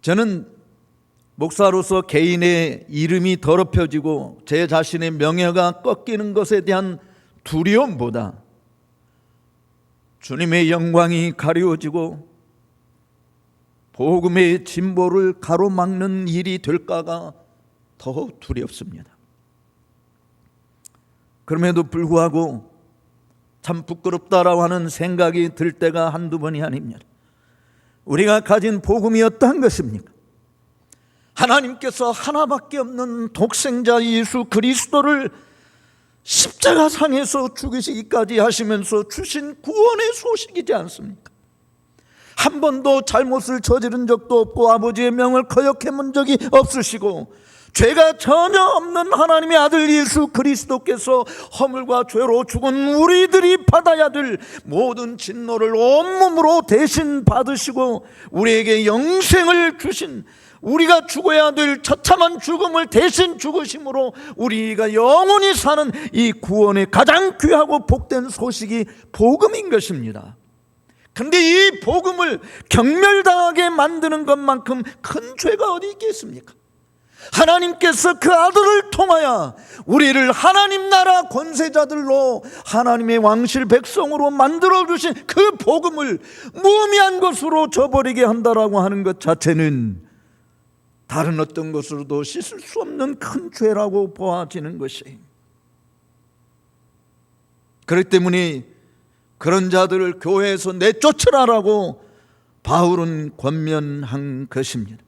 저는 목사로서 개인의 이름이 더럽혀지고 제 자신의 명예가 꺾이는 것에 대한 두려움보다 주님의 영광이 가려지고 복음의 진보를 가로막는 일이 될까가 더 두렵습니다. 그럼에도 불구하고 참 부끄럽다라고 하는 생각이 들 때가 한두 번이 아닙니다. 우리가 가진 복음이 어떠한 것입니까? 하나님께서 하나밖에 없는 독생자 예수 그리스도를 십자가상에서 죽이시기까지 하시면서 주신 구원의 소식이지 않습니까? 한 번도 잘못을 저지른 적도 없고 아버지의 명을 거역해 본 적이 없으시고 죄가 전혀 없는 하나님의 아들 예수 그리스도께서 허물과 죄로 죽은 우리들이 받아야 될 모든 진노를 온몸으로 대신 받으시고 우리에게 영생을 주신, 우리가 죽어야 될 처참한 죽음을 대신 죽으심으로 우리가 영원히 사는 이 구원의 가장 귀하고 복된 소식이 복음인 것입니다. 근데 이 복음을 경멸당하게 만드는 것만큼 큰 죄가 어디 있겠습니까? 하나님께서 그 아들을 통하여 우리를 하나님 나라 권세자들로 하나님의 왕실 백성으로 만들어주신 그 복음을 무의미한 것으로 저버리게 한다라고 하는 것 자체는 다른 어떤 것으로도 씻을 수 없는 큰 죄라고 보아지는 것이, 그렇기 때문에 그런 자들을 교회에서 내쫓으라라고 바울은 권면한 것입니다.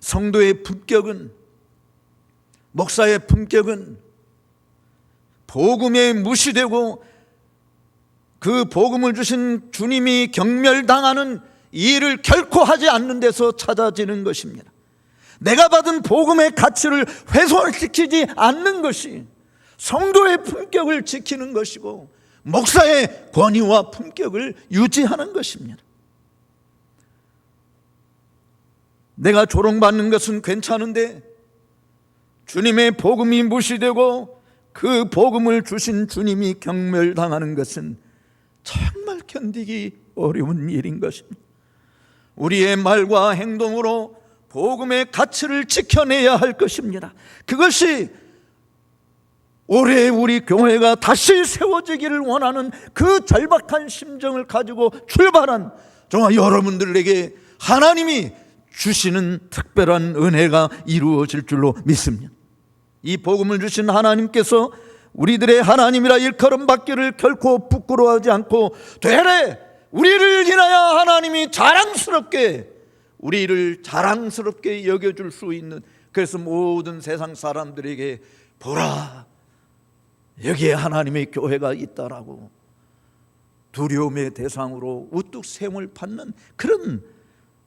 성도의 품격은, 목사의 품격은 복음에 무시되고 그 복음을 주신 주님이 경멸당하는 일을 결코 하지 않는 데서 찾아지는 것입니다. 내가 받은 복음의 가치를 훼손시키지 않는 것이 성도의 품격을 지키는 것이고 목사의 권위와 품격을 유지하는 것입니다. 내가 조롱받는 것은 괜찮은데 주님의 복음이 무시되고 그 복음을 주신 주님이 경멸당하는 것은 정말 견디기 어려운 일인 것입니다. 우리의 말과 행동으로 복음의 가치를 지켜내야 할 것입니다. 그것이 올해 우리 교회가 다시 세워지기를 원하는 그 절박한 심정을 가지고 출발한 정말 여러분들에게 하나님이 주시는 특별한 은혜가 이루어질 줄로 믿습니다. 이 복음을 주신 하나님께서 우리들의 하나님이라 일컬음 받기를 결코 부끄러워하지 않고 되레 우리를 인하여 하나님이 우리를 자랑스럽게 여겨줄 수 있는, 그래서 모든 세상 사람들에게 보라, 여기에 하나님의 교회가 있다라고 두려움의 대상으로 우뚝 세움을 받는 그런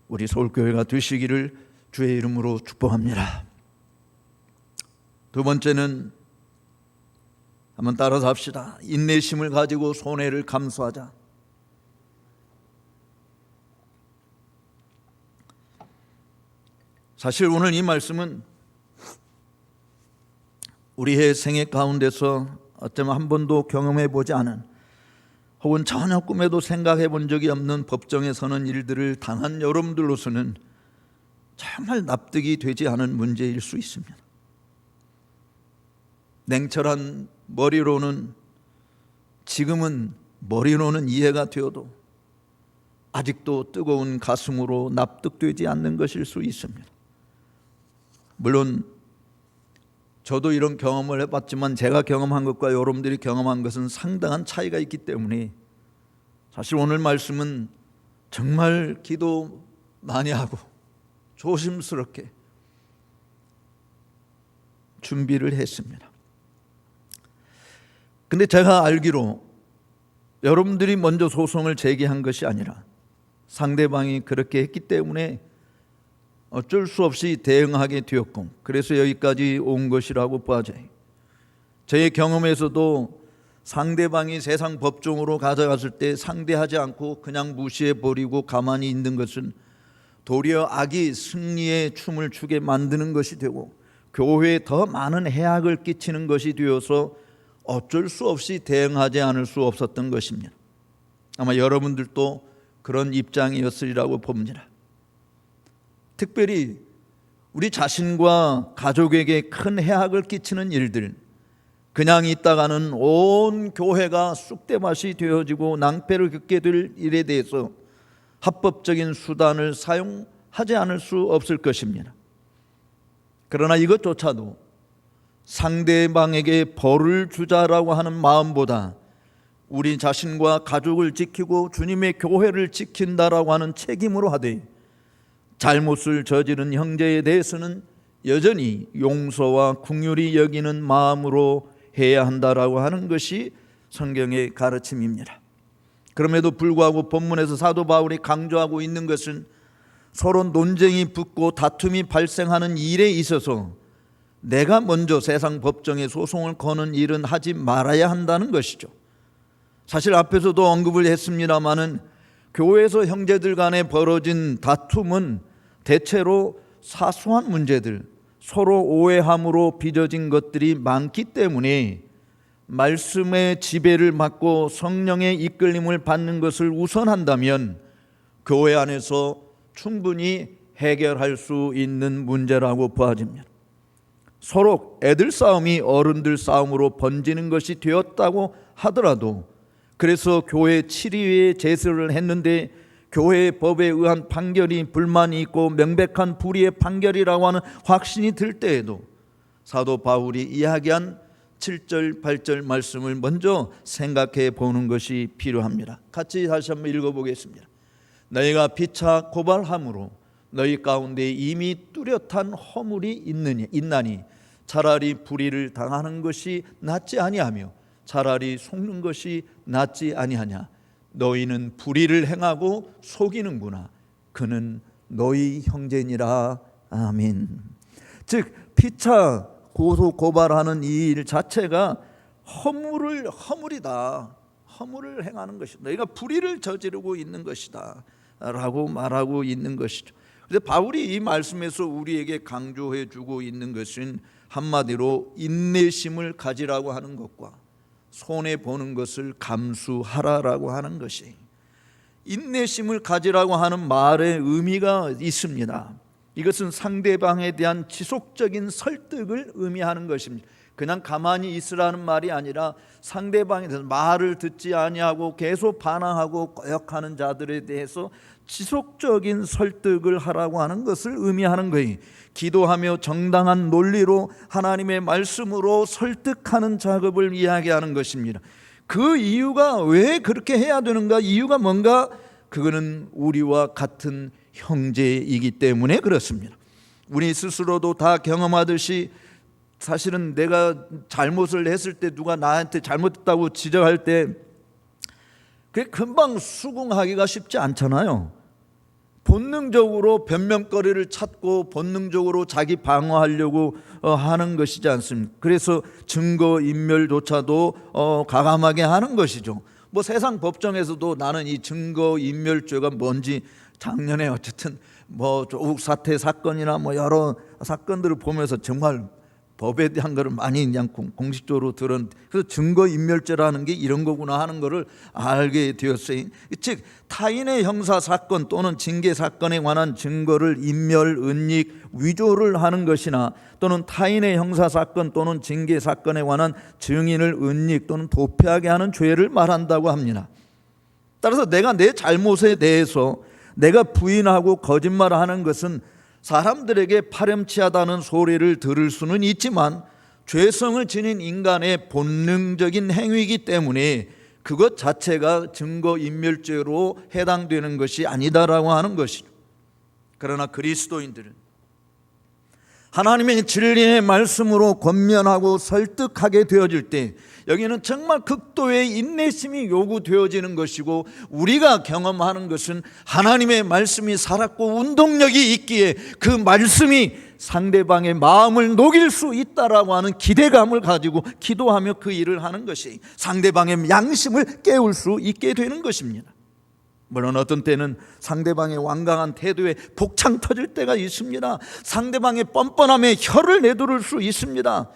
우리 서울교회가 되시기를 주의 이름으로 축복합니다. 두 번째는 한번 따라서 합시다. 인내심을 가지고 손해를 감수하자. 사실 오늘 이 말씀은 우리의 생애 가운데서 어쩌면 한 번도 경험해 보지 않은, 혹은 전혀 꿈에도 생각해 본 적이 없는 법정에 서는 일들을 당한 여러분들로서는 정말 납득이 되지 않은 문제일 수 있습니다. 냉철한 머리로는, 지금은 머리로는 이해가 되어도 아직도 뜨거운 가슴으로 납득되지 않는 것일 수 있습니다. 물론 저도 이런 경험을 해봤지만 제가 경험한 것과 여러분들이 경험한 것은 상당한 차이가 있기 때문에 사실 오늘 말씀은 정말 기도 많이 하고 조심스럽게 준비를 했습니다. 근데 제가 알기로 여러분들이 먼저 소송을 제기한 것이 아니라 상대방이 그렇게 했기 때문에 어쩔 수 없이 대응하게 되었고, 그래서 여기까지 온 것이라고 봐져요. 저의 경험에서도 상대방이 세상 법정으로 가져갔을 때 상대하지 않고 그냥 무시해버리고 가만히 있는 것은 도리어 악이 승리의 춤을 추게 만드는 것이 되고 교회에 더 많은 해악을 끼치는 것이 되어서 어쩔 수 없이 대응하지 않을 수 없었던 것입니다. 아마 여러분들도 그런 입장이었으리라고 봅니다. 특별히 우리 자신과 가족에게 큰 해악을 끼치는 일들, 그냥 있다가는 온 교회가 쑥대밭이 되어지고 낭패를 겪게 될 일에 대해서 합법적인 수단을 사용하지 않을 수 없을 것입니다. 그러나 이것조차도 상대방에게 벌을 주자라고 하는 마음보다 우리 자신과 가족을 지키고 주님의 교회를 지킨다라고 하는 책임으로 하되, 잘못을 저지른 형제에 대해서는 여전히 용서와 긍휼히 여기는 마음으로 해야 한다라고 하는 것이 성경의 가르침입니다. 그럼에도 불구하고 본문에서 사도 바울이 강조하고 있는 것은 서로 논쟁이 붙고 다툼이 발생하는 일에 있어서 내가 먼저 세상 법정에 소송을 거는 일은 하지 말아야 한다는 것이죠. 사실 앞에서도 언급을 했습니다마는 교회에서 형제들 간에 벌어진 다툼은 대체로 사소한 문제들, 서로 오해함으로 빚어진 것들이 많기 때문에 말씀의 지배를 받고 성령의 이끌림을 받는 것을 우선한다면 교회 안에서 충분히 해결할 수 있는 문제라고 보아집니다. 서로 애들 싸움이 어른들 싸움으로 번지는 것이 되었다고 하더라도, 그래서 교회 7위에 제소를 했는데 교회의 법에 의한 판결이 불만이 있고 명백한 불의의 판결이라고 하는 확신이 들 때에도 사도 바울이 이야기한 7절 8절 말씀을 먼저 생각해 보는 것이 필요합니다. 같이 다시 한번 읽어보겠습니다. 너희가 피차 고발함으로 너희 가운데 이미 뚜렷한 허물이 있나니 차라리 불의를 당하는 것이 낫지 아니하며 차라리 속는 것이 낫지 아니하냐. 너희는 불의를 행하고 속이는구나. 그는 너희 형제니라. 아멘. 즉 피차 고소 고발하는 이 일 자체가 허물이다. 허물을 행하는 것이다. 너희가 불의를 저지르고 있는 것이다 라고 말하고 있는 것이죠. 그래서 바울이 이 말씀에서 우리에게 강조해 주고 있는 것은 한마디로 인내심을 가지라고 하는 것과 손해보는 것을 감수하라라고 하는 것이, 인내심을 가지라고 하는 말의 의미가 있습니다. 이것은 상대방에 대한 지속적인 설득을 의미하는 것입니다. 그냥 가만히 있으라는 말이 아니라 상대방에 대해서 말을 듣지 아니하고 계속 반항하고 거역하는 자들에 대해서 지속적인 설득을 하라고 하는 것을 의미하는 거예요. 기도하며 정당한 논리로 하나님의 말씀으로 설득하는 작업을 이야기하는 것입니다. 그 이유가 왜 그렇게 해야 되는가? 이유가 뭔가? 그거는 우리와 같은 형제이기 때문에 그렇습니다. 우리 스스로도 다 경험하듯이 사실은 내가 잘못을 했을 때 누가 나한테 잘못했다고 지적할 때 그게 금방 수긍하기가 쉽지 않잖아요. 본능적으로 변명거리를 찾고 본능적으로 자기 방어하려고 하는 것이지 않습니까? 그래서 증거인멸조차도 가감하게 하는 것이죠. 뭐 세상 법정에서도 나는 이 증거인멸죄가 뭔지 작년에 어쨌든 뭐 조국 사태 사건이나 뭐 여러 사건들을 보면서 정말 법에 대한 것을 많이 그냥 공식적으로 들었는데, 그래서 증거인멸죄라는 게 이런 거구나 하는 것을 알게 되었어요. 즉 타인의 형사 사건 또는 징계 사건에 관한 증거를 인멸, 은닉, 위조를 하는 것이나 또는 타인의 형사 사건 또는 징계 사건에 관한 증인을 은닉 또는 도피하게 하는 죄를 말한다고 합니다. 따라서 내가 내 잘못에 대해서 내가 부인하고 거짓말하는 것은 사람들에게 파렴치하다는 소리를 들을 수는 있지만 죄성을 지닌 인간의 본능적인 행위이기 때문에 그것 자체가 증거인멸죄로 해당되는 것이 아니다라고 하는 것이죠. 그러나 그리스도인들은 하나님의 진리의 말씀으로 권면하고 설득하게 되어질 때 여기는 정말 극도의 인내심이 요구되어지는 것이고, 우리가 경험하는 것은 하나님의 말씀이 살았고 운동력이 있기에 그 말씀이 상대방의 마음을 녹일 수 있다라고 하는 기대감을 가지고 기도하며 그 일을 하는 것이 상대방의 양심을 깨울 수 있게 되는 것입니다. 물론 어떤 때는 상대방의 완강한 태도에 복창 터질 때가 있습니다. 상대방의 뻔뻔함에 혀를 내두를 수 있습니다.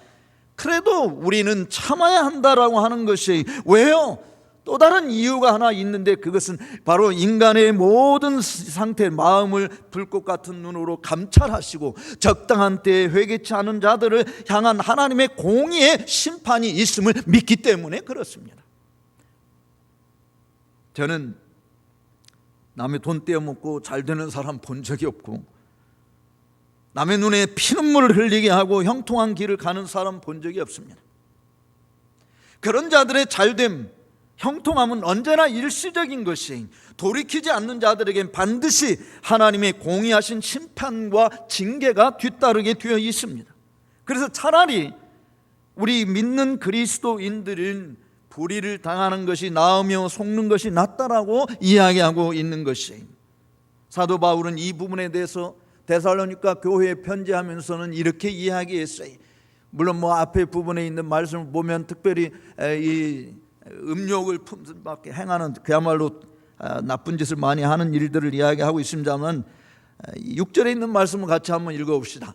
그래도 우리는 참아야 한다라고 하는 것이 왜요? 또 다른 이유가 하나 있는데, 그것은 바로 인간의 모든 상태, 마음을 불꽃 같은 눈으로 감찰하시고 적당한 때에 회개치 않은 자들을 향한 하나님의 공의의 심판이 있음을 믿기 때문에 그렇습니다. 저는 남의 돈 떼어먹고 잘 되는 사람 본 적이 없고, 남의 눈에 피눈물을 흘리게 하고 형통한 길을 가는 사람 본 적이 없습니다. 그런 자들의 잘됨, 형통함은 언제나 일시적인 것이, 돌이키지 않는 자들에겐 반드시 하나님의 공의하신 심판과 징계가 뒤따르게 되어 있습니다. 그래서 차라리 우리 믿는 그리스도인들은 불의를 당하는 것이 나으며 속는 것이 낫다라고 이야기하고 있는 것이, 사도 바울은 이 부분에 대해서 데살로니가 교회에 편지하면서는 이렇게 이야기했어요. 물론 앞에 부분에 있는 말씀을 보면 특별히 이 음욕을 품밖에 행하는 그야말로 나쁜 짓을 많이 하는 일들을 이야기하고 있습니다만, 6절에 있는 말씀을 같이 한번 읽어봅시다.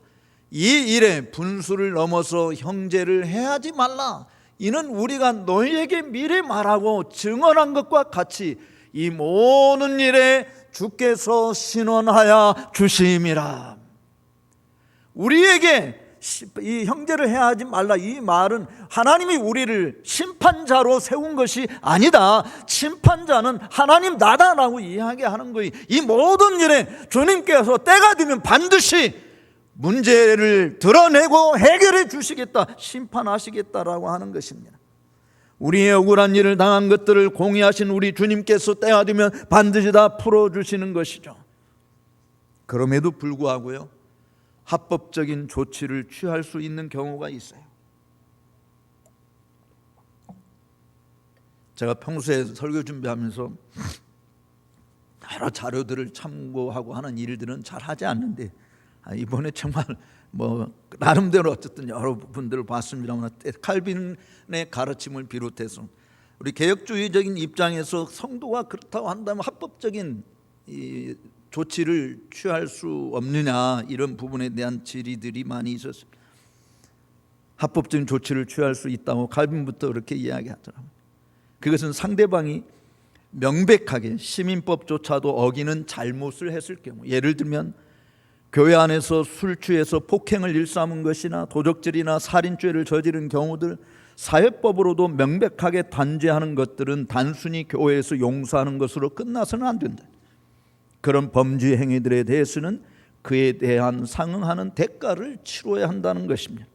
이 일에 분수를 넘어서 형제를 해하지 말라. 이는 우리가 너희에게 미리 말하고 증언한 것과 같이 이 모든 일에 주께서 신원하여 주심이라. 우리에게 이 형제를 해하지 말라, 이 말은 하나님이 우리를 심판자로 세운 것이 아니다. 심판자는 하나님 나다라고 이야기하는 거예요. 이 모든 일에 주님께서 때가 되면 반드시 문제를 드러내고 해결해 주시겠다, 심판하시겠다라고 하는 것입니다. 우리의 억울한 일을 당한 것들을 공의하신 우리 주님께서 때가 되면 반드시 다 풀어주시는 것이죠. 그럼에도 불구하고요, 합법적인 조치를 취할 수 있는 경우가 있어요. 제가 평소에 설교 준비하면서 여러 자료들을 참고하고 하는 일들은 잘 하지 않는데, 이번에 정말 나름대로 어쨌든 여러 분들을 봤습니다만, 칼빈의 가르침을 비롯해서 우리 개혁주의적인 입장에서 성도가 그렇다고 한다면 합법적인 이 조치를 취할 수 없느냐, 이런 부분에 대한 질의들이 많이 있었습니다. 합법적인 조치를 취할 수 있다고 칼빈부터 그렇게 이야기하더라고요. 그것은 상대방이 명백하게 시민법조차도 어기는 잘못을 했을 경우, 예를 들면 교회 안에서 술 취해서 폭행을 일삼은 것이나 도적질이나 살인죄를 저지른 경우들, 사회법으로도 명백하게 단죄하는 것들은 단순히 교회에서 용서하는 것으로 끝나서는 안 된다. 그런 범죄 행위들에 대해서는 그에 대한 상응하는 대가를 치러야 한다는 것입니다.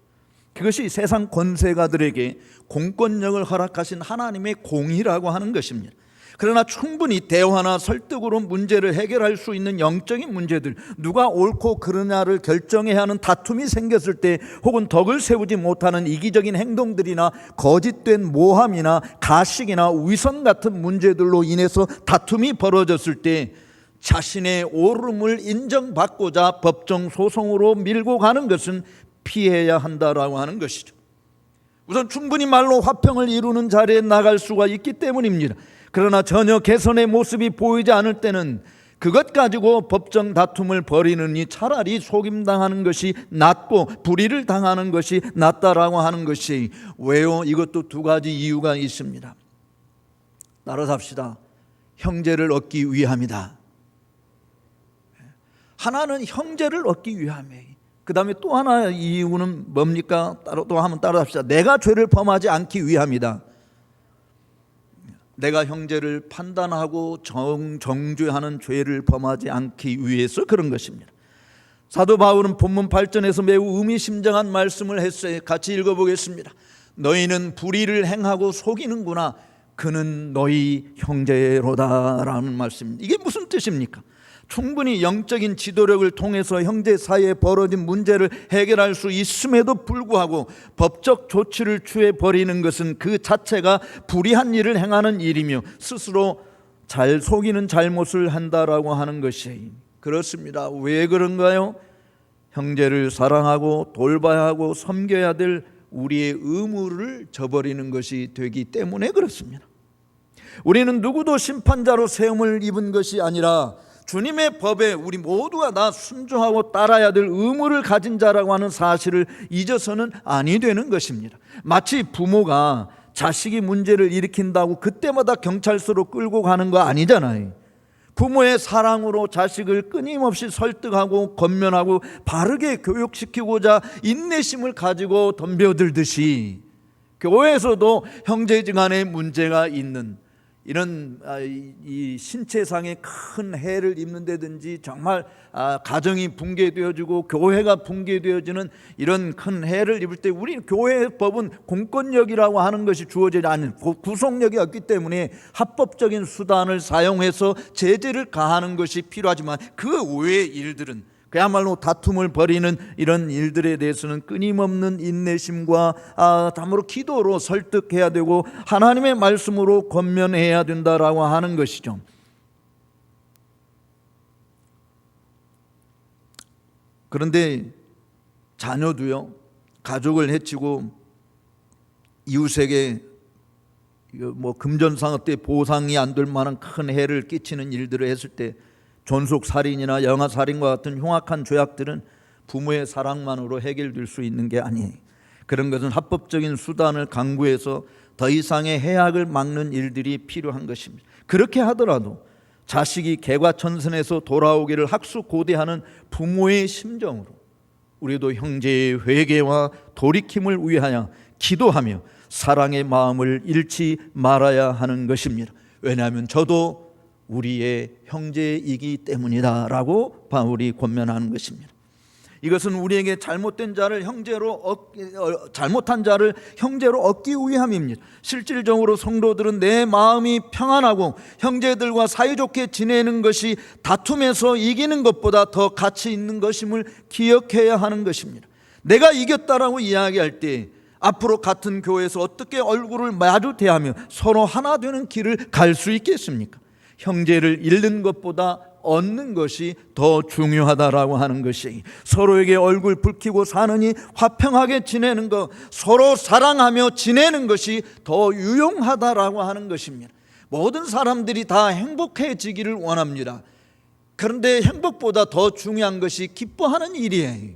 그것이 세상 권세가들에게 공권력을 허락하신 하나님의 공의라고 하는 것입니다. 그러나 충분히 대화나 설득으로 문제를 해결할 수 있는 영적인 문제들, 누가 옳고 그르냐를 결정해야 하는 다툼이 생겼을 때, 혹은 덕을 세우지 못하는 이기적인 행동들이나 거짓된 모함이나 가식이나 위선 같은 문제들로 인해서 다툼이 벌어졌을 때 자신의 옳음을 인정받고자 법정 소송으로 밀고 가는 것은 피해야 한다라고 하는 것이죠. 우선 충분히 말로 화평을 이루는 자리에 나갈 수가 있기 때문입니다. 그러나 전혀 개선의 모습이 보이지 않을 때는 그것 가지고 법정 다툼을 벌이느니 차라리 속임당하는 것이 낫고 불의를 당하는 것이 낫다라고 하는 것이, 왜요? 이것도 두 가지 이유가 있습니다. 따라 삽시다. 형제를 얻기 위함이다. 하나는 형제를 얻기 위함이에요. 그 다음에 또 하나 이유는 뭡니까? 또 한번 따라합시다. 내가 죄를 범하지 않기 위함이다. 내가 형제를 판단하고 정죄하는 죄를 범하지 않기 위해서 그런 것입니다. 사도 바울은 본문 8절에서 매우 의미심장한 말씀을 했어요. 같이 읽어보겠습니다. 너희는 불의를 행하고 속이는구나. 그는 너희 형제로다 라는 말씀입니다. 이게 무슨 뜻입니까? 충분히 영적인 지도력을 통해서 형제 사이에 벌어진 문제를 해결할 수 있음에도 불구하고 법적 조치를 취해 버리는 것은 그 자체가 불의한 일을 행하는 일이며 스스로 잘 속이는 잘못을 한다라고 하는 것이, 그렇습니다. 왜 그런가요? 형제를 사랑하고 돌봐야 하고 섬겨야 될 우리의 의무를 저버리는 것이 되기 때문에 그렇습니다. 우리는 누구도 심판자로 세움을 입은 것이 아니라 주님의 법에 우리 모두가 다 순종하고 따라야 될 의무를 가진 자라고 하는 사실을 잊어서는 아니 되는 것입니다. 마치 부모가 자식이 문제를 일으킨다고 그때마다 경찰서로 끌고 가는 거 아니잖아요. 부모의 사랑으로 자식을 끊임없이 설득하고 권면하고 바르게 교육시키고자 인내심을 가지고 덤벼들듯이, 교회에서도 형제지간에 문제가 있는 이런 이 신체상의 큰 해를 입는다든지 정말 가정이 붕괴되어지고 교회가 붕괴되어지는 이런 큰 해를 입을 때, 우리 교회의 법은 공권력이라고 하는 것이 주어지지 않는, 구속력이 없기 때문에 합법적인 수단을 사용해서 제재를 가하는 것이 필요하지만 그 외의 일들은 그야말로 다툼을 벌이는 이런 일들에 대해서는 끊임없는 인내심과 다음으로 기도로 설득해야 되고 하나님의 말씀으로 권면해야 된다라고 하는 것이죠. 그런데 자녀도요, 가족을 해치고 이웃에게 금전상업 때 보상이 안 될 만한 큰 해를 끼치는 일들을 했을 때 존속살인이나 영아살인과 같은 흉악한 죄악들은 부모의 사랑만으로 해결될 수 있는 게 아니에요. 그런 것은 합법적인 수단을 강구해서 더 이상의 해악을 막는 일들이 필요한 것입니다. 그렇게 하더라도 자식이 개과천선에서 돌아오기를 학수고대하는 부모의 심정으로 우리도 형제의 회개와 돌이킴을 위하여 기도하며 사랑의 마음을 잃지 말아야 하는 것입니다. 왜냐하면 저도 우리의 형제이기 때문이다 라고 바울이 권면하는 것입니다. 이것은 우리에게 잘못한 자를 형제로 얻기 위함입니다. 실질적으로 성도들은 내 마음이 평안하고 형제들과 사이좋게 지내는 것이 다툼에서 이기는 것보다 더 가치 있는 것임을 기억해야 하는 것입니다. 내가 이겼다라고 이야기할 때 앞으로 같은 교회에서 어떻게 얼굴을 마주 대하며 서로 하나 되는 길을 갈 수 있겠습니까? 형제를 잃는 것보다 얻는 것이 더 중요하다라고 하는 것이, 서로에게 얼굴 붉히고 사느니 화평하게 지내는 것, 서로 사랑하며 지내는 것이 더 유용하다라고 하는 것입니다. 모든 사람들이 다 행복해지기를 원합니다. 그런데 행복보다 더 중요한 것이 기뻐하는 일이에요.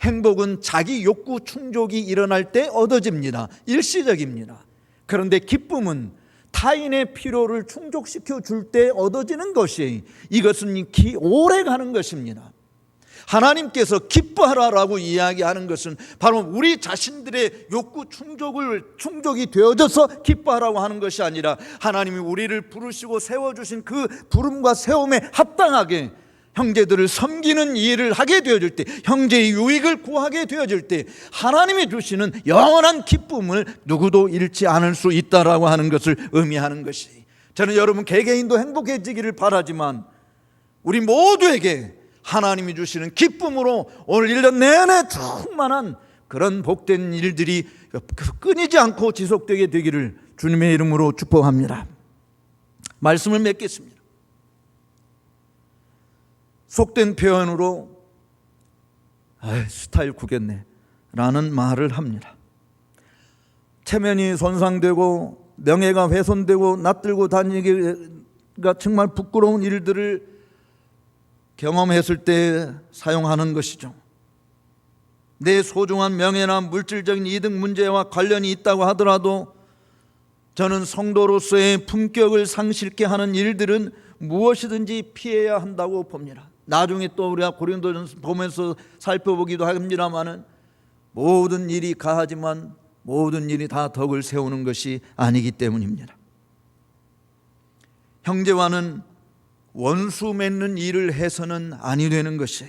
행복은 자기 욕구 충족이 일어날 때 얻어집니다. 일시적입니다. 그런데 기쁨은 타인의 필요를 충족시켜 줄 때 얻어지는 것이, 이것은 오래 가는 것입니다. 하나님께서 기뻐하라라고 이야기하는 것은 바로 우리 자신들의 욕구 충족이 되어져서 기뻐하라고 하는 것이 아니라 하나님이 우리를 부르시고 세워주신 그 부름과 세움에 합당하게 형제들을 섬기는 일을 하게 되어질 때, 형제의 유익을 구하게 되어질 때 하나님이 주시는 영원한 기쁨을 누구도 잃지 않을 수 있다라고 하는 것을 의미하는 것이, 저는 여러분 개개인도 행복해지기를 바라지만 우리 모두에게 하나님이 주시는 기쁨으로 오늘 1년 내내 충만한 그런 복된 일들이 끊이지 않고 지속되게 되기를 주님의 이름으로 축복합니다. 말씀을 맺겠습니다. 속된 표현으로 스타일 구겼네 라는 말을 합니다. 체면이 손상되고 명예가 훼손되고 낯들고 다니기가 정말 부끄러운 일들을 경험했을 때 사용하는 것이죠. 내 소중한 명예나 물질적인 이득 문제와 관련이 있다고 하더라도 저는 성도로서의 품격을 상실케 하는 일들은 무엇이든지 피해야 한다고 봅니다. 나중에 또 우리가 고린도전서 보면서 살펴보기도 합니다만은 모든 일이 가하지만 모든 일이 다 덕을 세우는 것이 아니기 때문입니다. 형제와는 원수 맺는 일을 해서는 아니 되는 것이,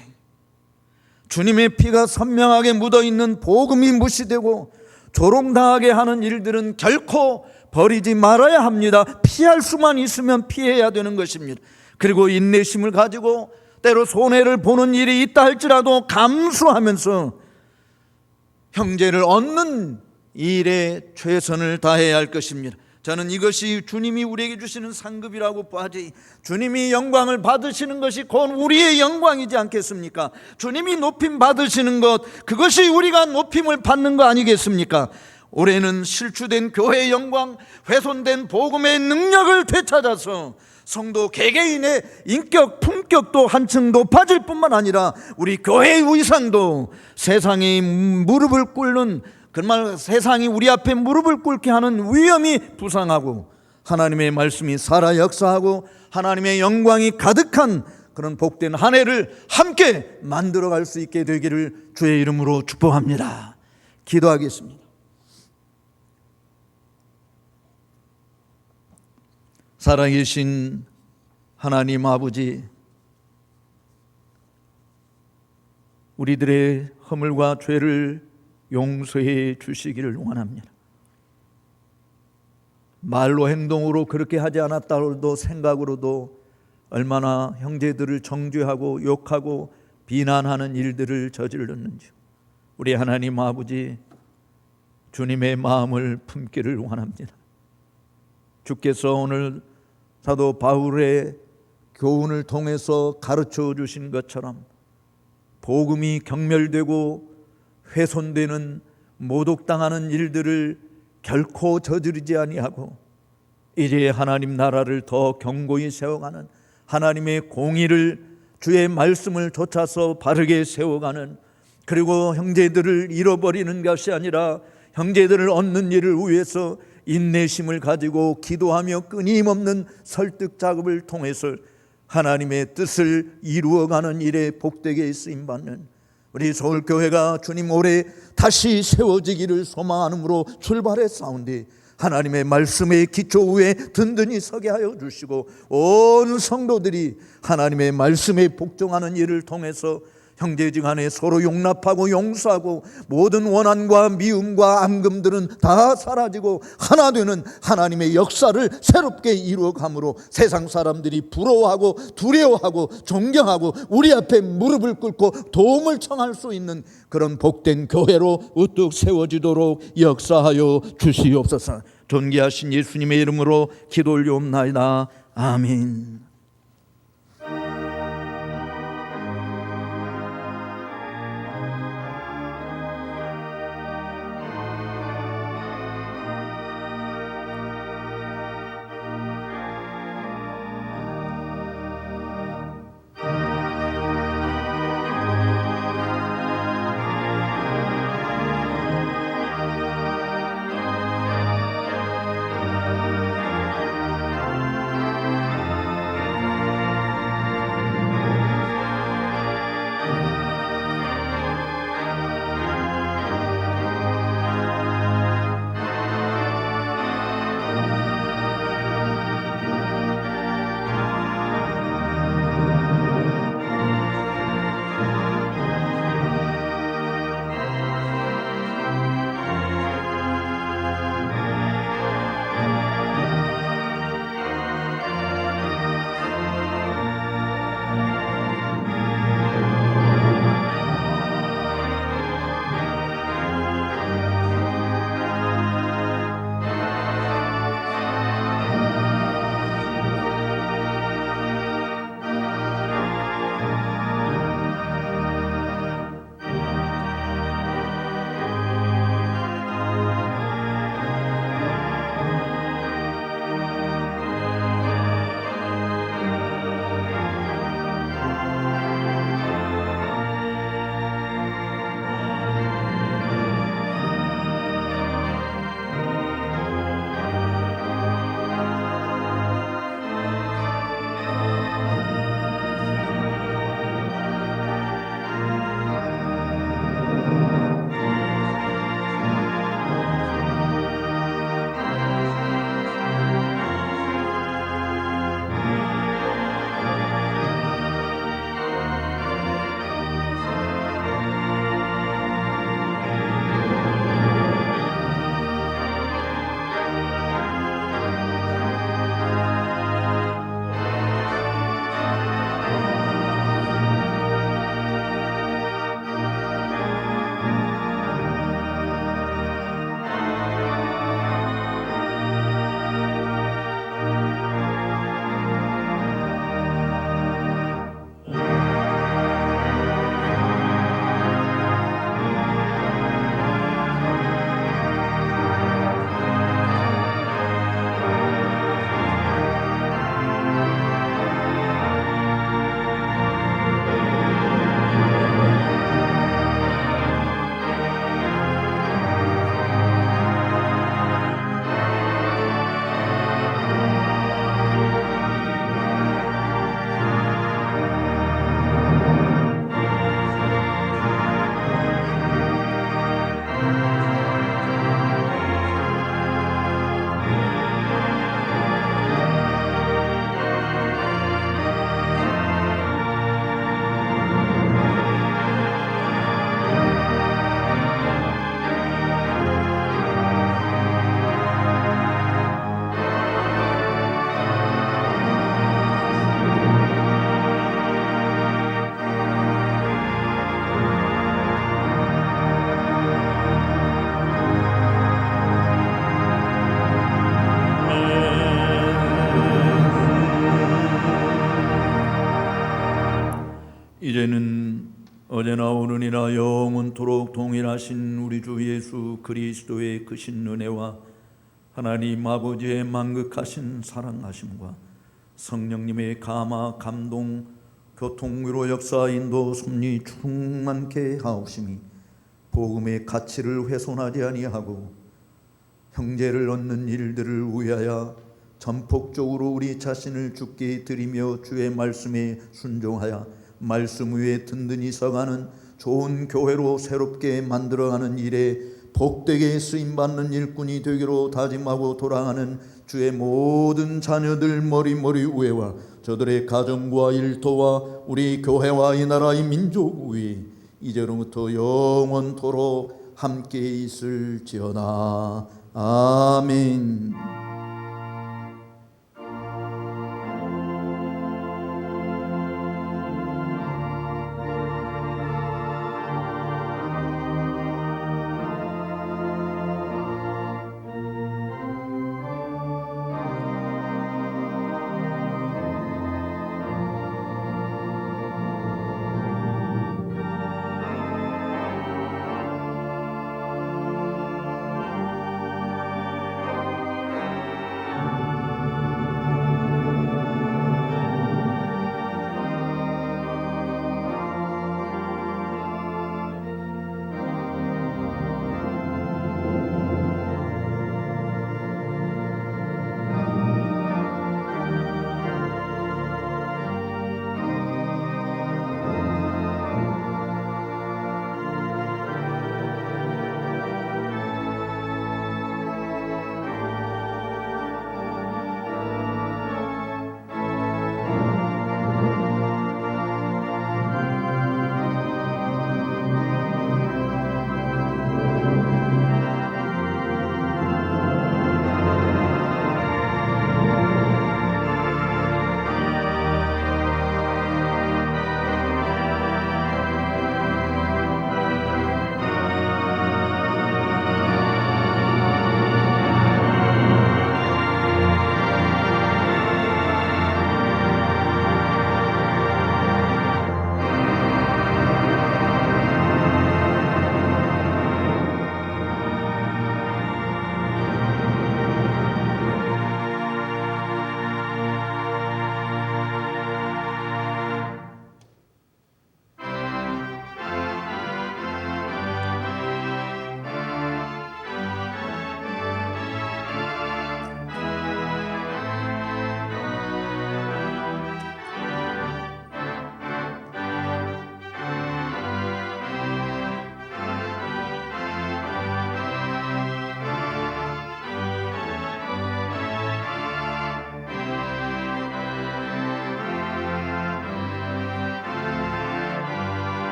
주님의 피가 선명하게 묻어있는 복음이 무시되고 조롱당하게 하는 일들은 결코 버리지 말아야 합니다. 피할 수만 있으면 피해야 되는 것입니다. 그리고 인내심을 가지고 때로 손해를 보는 일이 있다 할지라도 감수하면서 형제를 얻는 일에 최선을 다해야 할 것입니다. 저는 이것이 주님이 우리에게 주시는 상급이라고 봐지, 주님이 영광을 받으시는 것이 곧 우리의 영광이지 않겠습니까? 주님이 높임 받으시는 것, 그것이 우리가 높임을 받는 거 아니겠습니까? 올해는 실추된 교회의 영광, 훼손된 복음의 능력을 되찾아서 성도 개개인의 인격, 품격도 한층 높아질 뿐만 아니라 우리 교회의 위상도 세상이 무릎을 꿇는, 정말 세상이 우리 앞에 무릎을 꿇게 하는 위험이 부상하고 하나님의 말씀이 살아 역사하고 하나님의 영광이 가득한 그런 복된 한 해를 함께 만들어갈 수 있게 되기를 주의 이름으로 축복합니다. 기도하겠습니다. 살아계신 하나님 아버지, 우리들의 허물과 죄를 용서해 주시기를 원합니다. 말로 행동으로 그렇게 하지 않았다고도 생각으로도 얼마나 형제들을 정죄하고 욕하고 비난하는 일들을 저질렀는지 우리 하나님 아버지 주님의 마음을 품기를 원합니다. 주께서 오늘 사도 바울의 교훈을 통해서 가르쳐 주신 것처럼 복음이 경멸되고 훼손되는 모독당하는 일들을 결코 저지르지 아니하고 이제 하나님 나라를 더 견고히 세워가는 하나님의 공의를 주의 말씀을 좇아서 바르게 세워가는, 그리고 형제들을 잃어버리는 것이 아니라 형제들을 얻는 일을 위해서 인내심을 가지고 기도하며 끊임없는 설득 작업을 통해서 하나님의 뜻을 이루어가는 일에 복되게 쓰임받는 우리 서울교회가 주님 오래 다시 세워지기를 소망하므로 출발했사온데 하나님의 말씀의 기초 위에 든든히 서게 하여 주시고 온 성도들이 하나님의 말씀에 복종하는 일을 통해서 형제지간에 서로 용납하고 용서하고 모든 원한과 미움과 앙금들은 다 사라지고 하나 되는 하나님의 역사를 새롭게 이루어가므로 세상 사람들이 부러워하고 두려워하고 존경하고 우리 앞에 무릎을 꿇고 도움을 청할 수 있는 그런 복된 교회로 우뚝 세워지도록 역사하여 주시옵소서. 존귀하신 예수님의 이름으로 기도 올리옵나이다. 아멘. 이제나 영원토록 동일하신 우리 주 예수 그리스도의 크신 은혜와 하나님 아버지의 만극하신 사랑하심과 성령님의 감화 감동 교통위로 역사 인도 섭리 충만케 하옵심이 복음의 가치를 훼손하지 아니하고 형제를 얻는 일들을 위하여 전폭적으로 우리 자신을 주께 드리며 주의 말씀에 순종하여 말씀 위에 든든히 서가는 좋은 교회로 새롭게 만들어가는 일에 복되게 쓰임받는 일꾼이 되기로 다짐하고 돌아가는 주의 모든 자녀들 머리머리 위에와 저들의 가정과 일터와 우리 교회와 이 나라 이 민족 위에 이제로부터 영원토록 함께 있을지어다. 아멘.